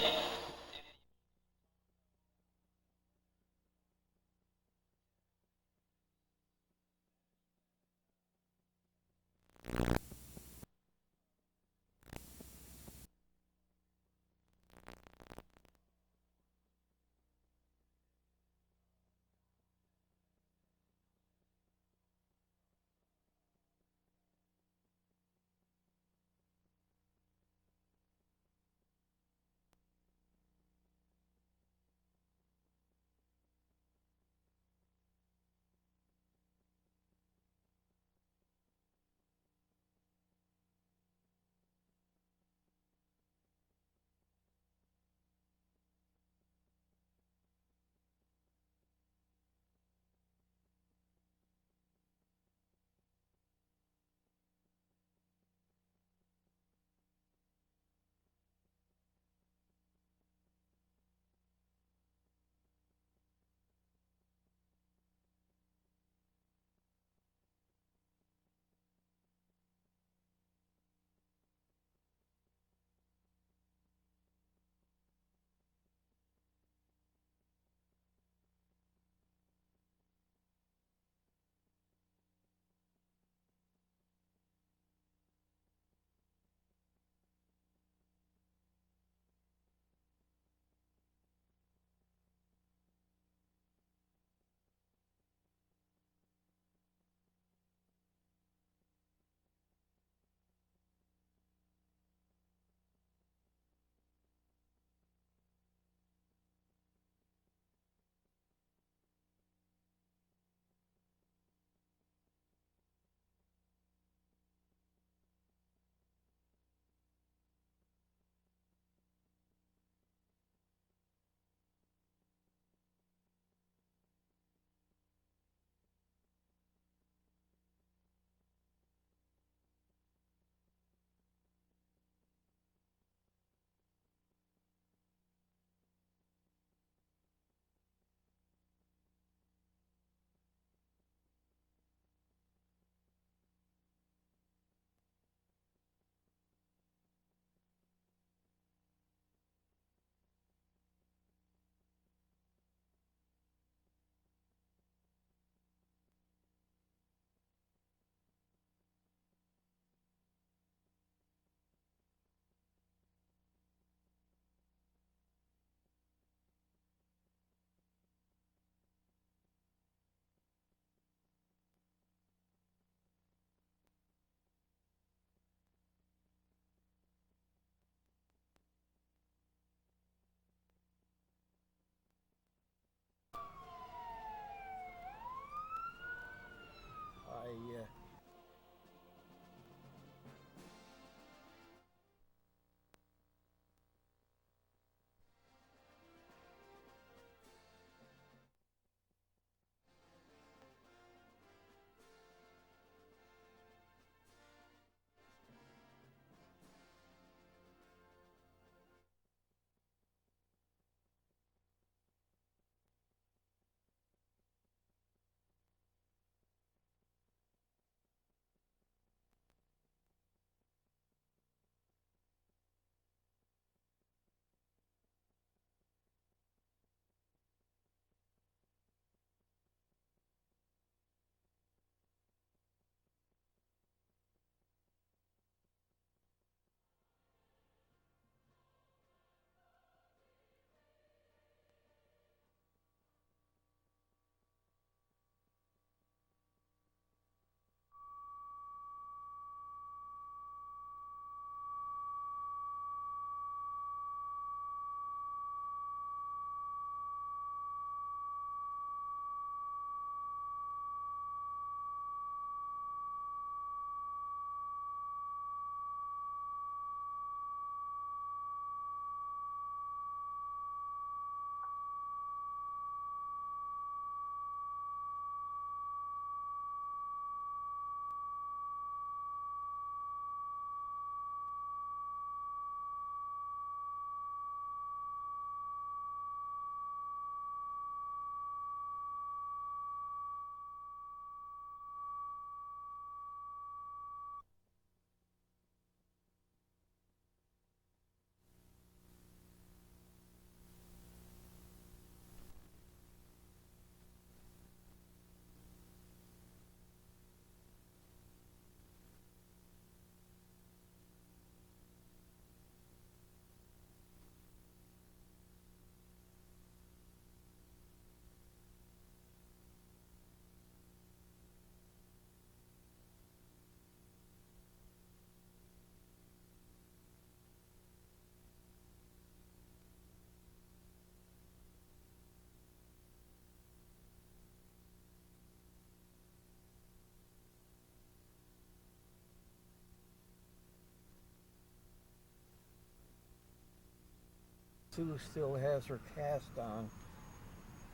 S2: Sue still has her cast on,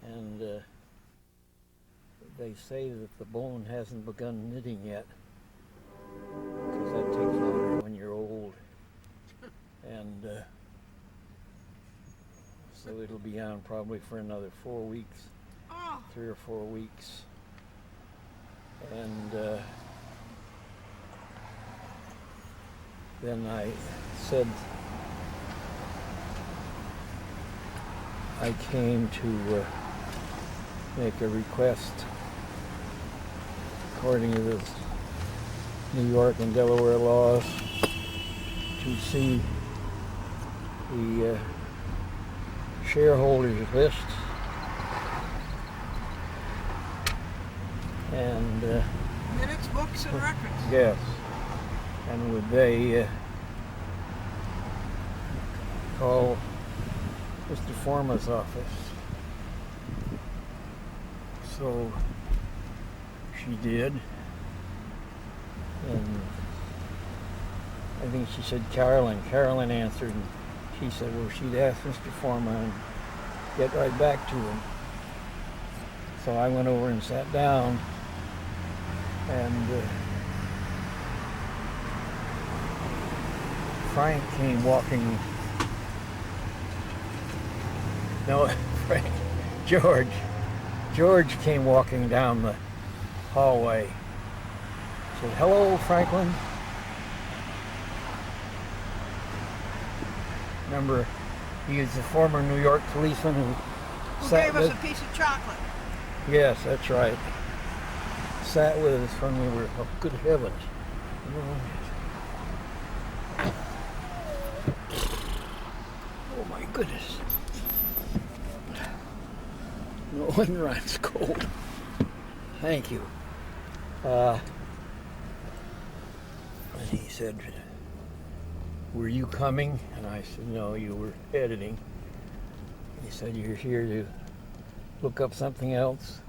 S2: and they say that the bone hasn't begun knitting yet, because that takes longer when you're old. And so it'll be on probably for another 4 weeks, 3 or 4 weeks. And then I said I came to make a request according to the New York and Delaware laws to see the shareholders list, and
S1: Minutes, books, and records.
S2: yes, and would they call Mr. Forma's office. So she did, and I think she said Carolyn. Carolyn answered, and she said, well, she'd ask Mr. Forma and get right back to him. So I went over and sat down, and Frank came walking. No, Frank, George came walking down the hallway. He said, hello, Franklin. Remember, he was the former New York policeman who
S1: gave us a piece of chocolate.
S2: Yes, that's right. Sat with us when we were, oh, good heavens. Oh my goodness. No wonder I'm cold. Thank you. And he said, were you coming? And I said, no, you were editing. He said, you're here to look up something else?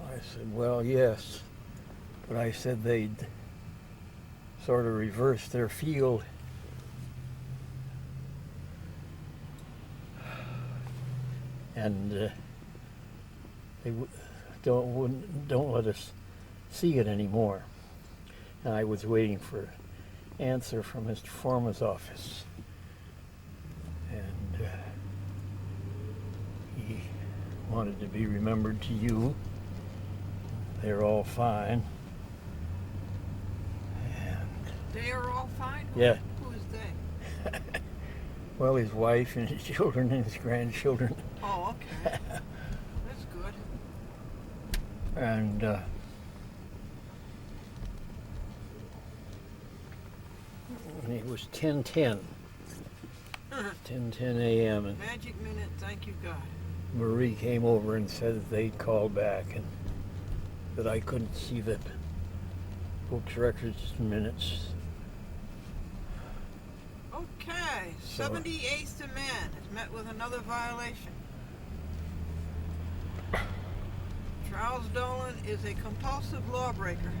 S2: I said, well, yes. But I said they'd sort of reverse their field. And they don't let us see it anymore. And I was waiting for an answer from Mr. Forma's office, and he wanted to be remembered to you. They're all fine. And
S1: They are all fine?
S2: yeah.
S1: Who is they?
S2: Well, his wife and his children and his grandchildren.
S1: Oh, okay. That's good.
S2: And it was 10:10. 10:10 a.m. and
S1: Magic minute, thank you, God.
S2: Marie came over and said that they'd called back and that I couldn't see the books, records, and minutes.
S1: Okay, 78th Demand has met with another violation. Charles Dolan is a compulsive lawbreaker.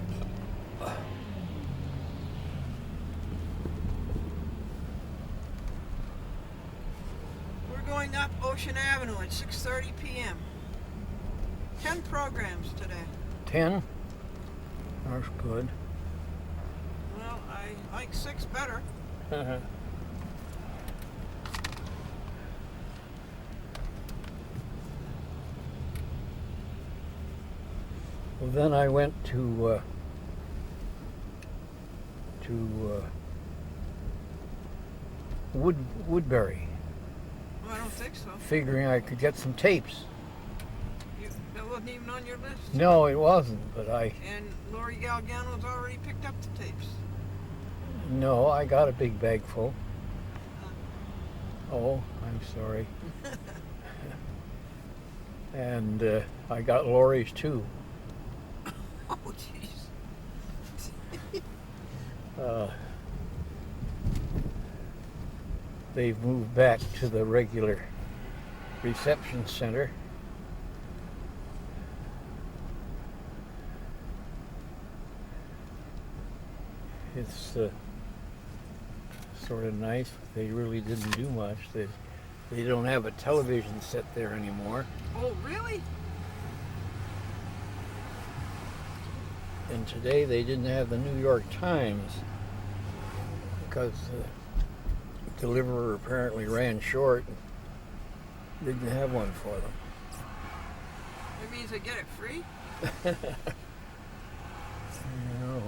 S1: We're going up Ocean Avenue at 6:30 p.m. 10 programs today.
S2: 10? That's good.
S1: Well, I like 6 better.
S2: Well, then I went to Woodbury,
S1: Well, I don't think so.
S2: figuring I could get some tapes.
S1: That wasn't even on your list.
S2: No, it wasn't, but
S1: And Lori Galgano's already picked up the tapes.
S2: no, I got a big bag full. Oh, I'm sorry. And I got Lori's too.
S1: Oh, jeez.
S2: They've moved back to the regular reception center. It's sort of nice. They really didn't do much. They don't have a television set there anymore.
S1: Oh, really?
S2: And today they didn't have the New York Times because the deliverer apparently ran short and didn't have one for them.
S1: That means I get it free?
S2: No.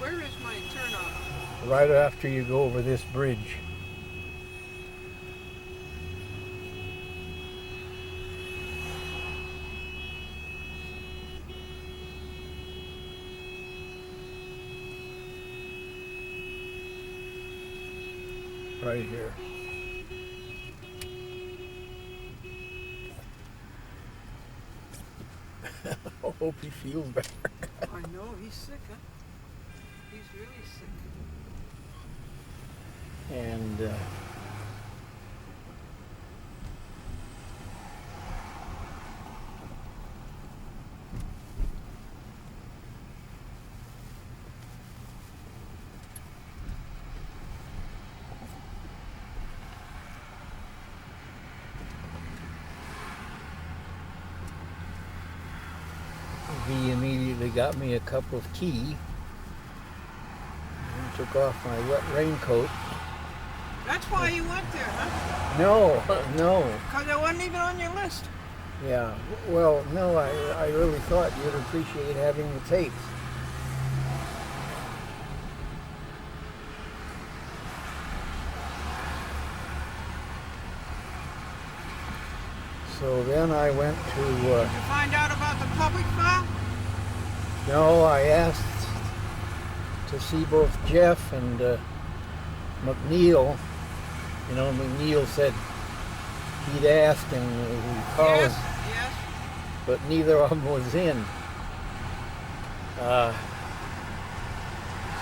S1: Where is my turnoff?
S2: Right after you go over this bridge. Right here. I hope he feels better.
S1: I know, he's sick, huh? He's really sick.
S2: And he immediately got me a cup of tea and took off my wet raincoat.
S1: That's why you went there, huh?
S2: No.
S1: Because it wasn't even on your list.
S2: Yeah, well, no, I really thought you'd appreciate having the tapes. So then I went to...
S1: Did you find out about the public file?
S2: No, I asked to see both Jeff and McNeil. You know, McNeil said he'd ask and he'd call us,
S1: Yes.
S2: but neither of them was in.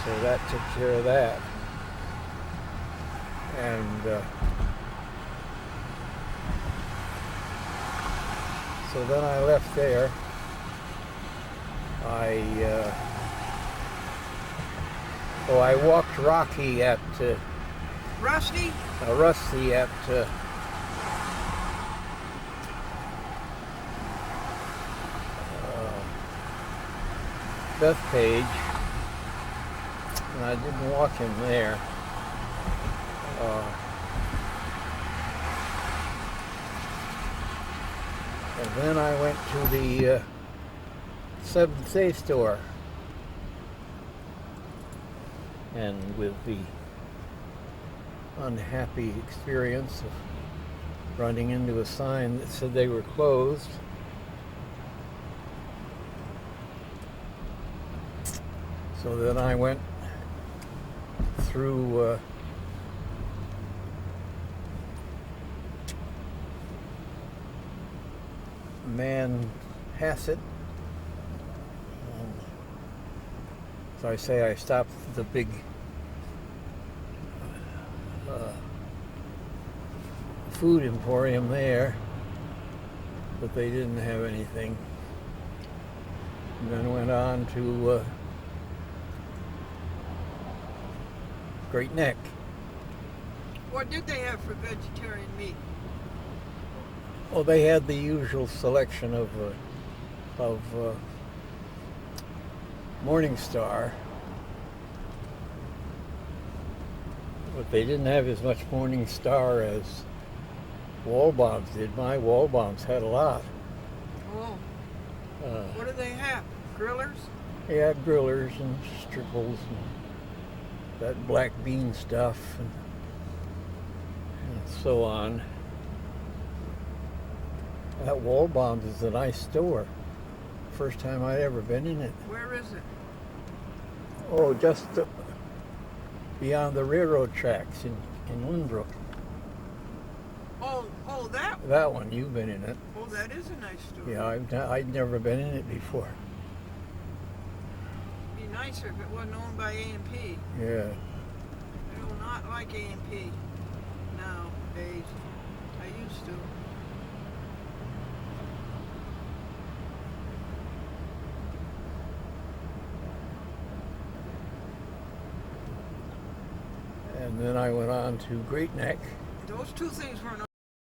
S2: So that took care of that. And so then I left there. I walked Rocky at
S1: Rusty?
S2: Rusty at Bethpage, and I didn't walk him there. And then I went to the Seventh Day store, and with the unhappy experience of running into a sign that said they were closed, so then I went through Manhasset. So I say I stopped at the big food emporium there, but they didn't have anything. And then went on to Great Neck.
S1: What did they have for vegetarian meat?
S2: Well, they had the usual selection of Morningstar, but they didn't have as much Morningstar as Waldbaum's did. My Waldbaum's had a lot.
S1: Oh. What do they have? Grillers?
S2: They had grillers and stripples and that black bean stuff and so on. That Waldbaum's is a nice store. First time I'd ever been in it.
S1: Where is it?
S2: Oh, just beyond the railroad tracks in Lynbrook.
S1: Oh, that?
S2: That one, you've been in it.
S1: Oh, that is a nice store.
S2: Yeah, I'd never been in it before.
S1: It'd be nicer if it wasn't owned by A&P.
S2: Yeah.
S1: I do not like A&P nowadays. I used to.
S2: And then I went on to Great Neck.
S1: Those two things weren't